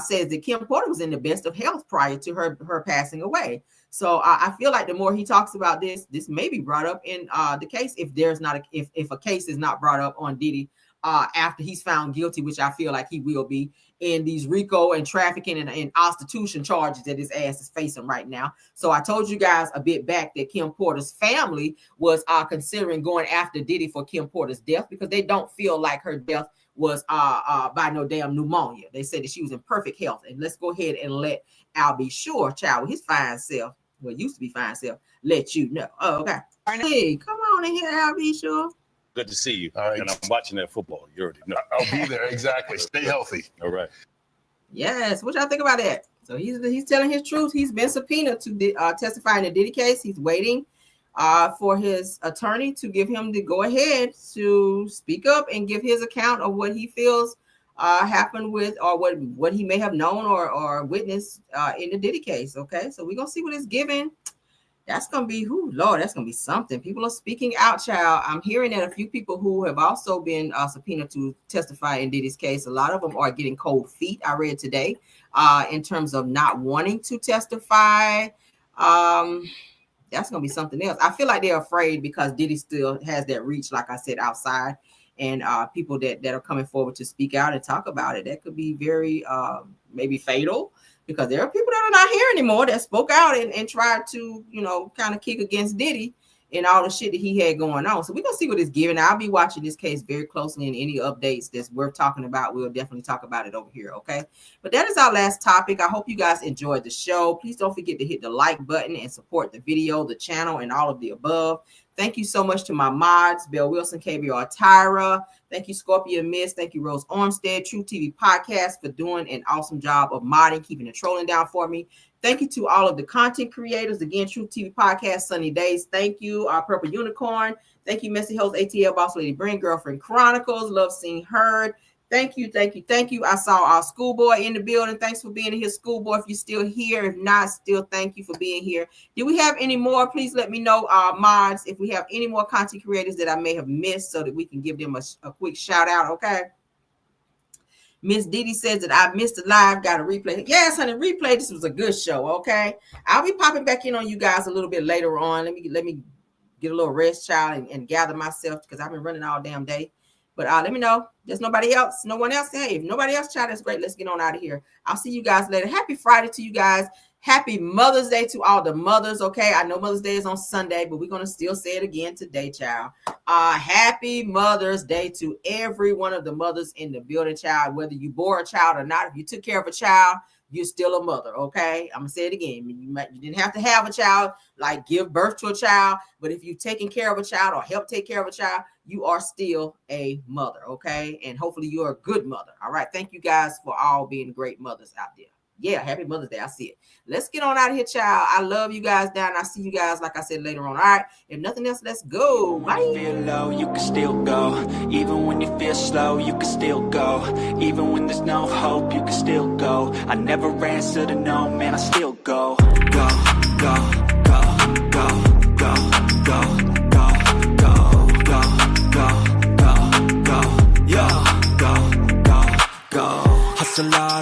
says that Kim Porter was in the best of health prior to her passing away. So I feel like the more he talks about this may be brought up in the case if a case is not brought up on Diddy after he's found guilty, which I feel like he will be in these RICO and trafficking and prostitution charges that his ass is facing right now. So I told you guys a bit back that Kim Porter's family was considering going after Diddy for Kim Porter's death because they don't feel like her death was by no damn pneumonia. They said that she was in perfect health. And let's go ahead and let Bbw'S, child, with his fine self, well, used to be fine self, let you know. Oh, okay. Hey, come on in here, Bbw'S. Good to see you. All right. And I'm watching that football. You already know. I'll be there. Exactly. Stay healthy. All right. Yes. What y'all think about that? So he's telling his truth. He's been subpoenaed to testify in the Diddy case. He's waiting for his attorney to give him the go ahead to speak up and give his account of what he feels happened with, or what he may have known or witnessed in the Diddy case. Okay, so we're gonna see what it's given. That's gonna be, Lord, that's gonna be something. People are speaking out, child. I'm hearing that a few people who have also been subpoenaed to testify in Diddy's case, a lot of them are getting cold feet. I read today in terms of not wanting to testify. That's gonna be something else. I feel like they're afraid because Diddy still has that reach, like I said, outside, and people that are coming forward to speak out and talk about it, that could be very maybe fatal, because there are people that are not here anymore that spoke out and tried to, kind of kick against Diddy and all the shit that he had going on. So we're going to see what it's giving. I'll be watching this case very closely, and any updates that's worth talking about, we'll definitely talk about it over here, okay? But that is our last topic. I hope you guys enjoyed the show. Please don't forget to hit the like button and support the video, the channel, and all of the above. Thank you so much to my mods, Bill Wilson, KBR, Tyra. Thank you, Scorpion Miss. Thank you, Rose Armstead, True TV Podcast, for doing an awesome job of modding, keeping the trolling down for me. Thank you to all of the content creators. Again, True TV Podcast, Sunny Days. Thank you, our Purple Unicorn. Thank you, Messy Host, ATL, Boss Lady Brent, Girlfriend Chronicles. Love Seen Heard. Thank you, thank you, thank you. I saw our schoolboy in the building. Thanks for being here, schoolboy. If you're still here, if not, still thank you for being here. Do we have any more? Please let me know, mods, if we have any more content creators that I may have missed so that we can give them a quick shout out, okay? Miss Diddy says that I missed the live, got a replay. Yes, honey, replay. This was a good show, okay? I'll be popping back in on you guys a little bit later on. Let me get a little rest, child, and gather myself because I've been running all damn day. But let me know. There's nobody else. No one else. Hey, if nobody else, child, that's great. Let's get on out of here. I'll see you guys later. Happy Friday to you guys. Happy Mother's Day to all the mothers, okay? I know Mother's Day is on Sunday, but we're going to still say it again today, child. Happy Mother's Day to every one of the mothers in the building, child. Whether you bore a child or not, if you took care of a child, you're still a mother, okay? I'm going to say it again. You didn't have to have a child, like give birth to a child, but if you've taken care of a child or helped take care of a child, you are still a mother, okay? And hopefully you're a good mother, all right? Thank you guys for all being great mothers out there. Yeah, happy Mother's Day. I see it. Let's get on out of here, child. I love you guys down. I'll see you guys, like I said, later on. All right. If nothing else, let's go. Bye. When you feel low, you can still go. Even when you feel slow, you can still go. Even when there's no hope, you can still go. I never answer to no, man, I still go. Go, go, go, go, go, go, go, go, go, go, go, go, go, go, go, go. Hustle hard.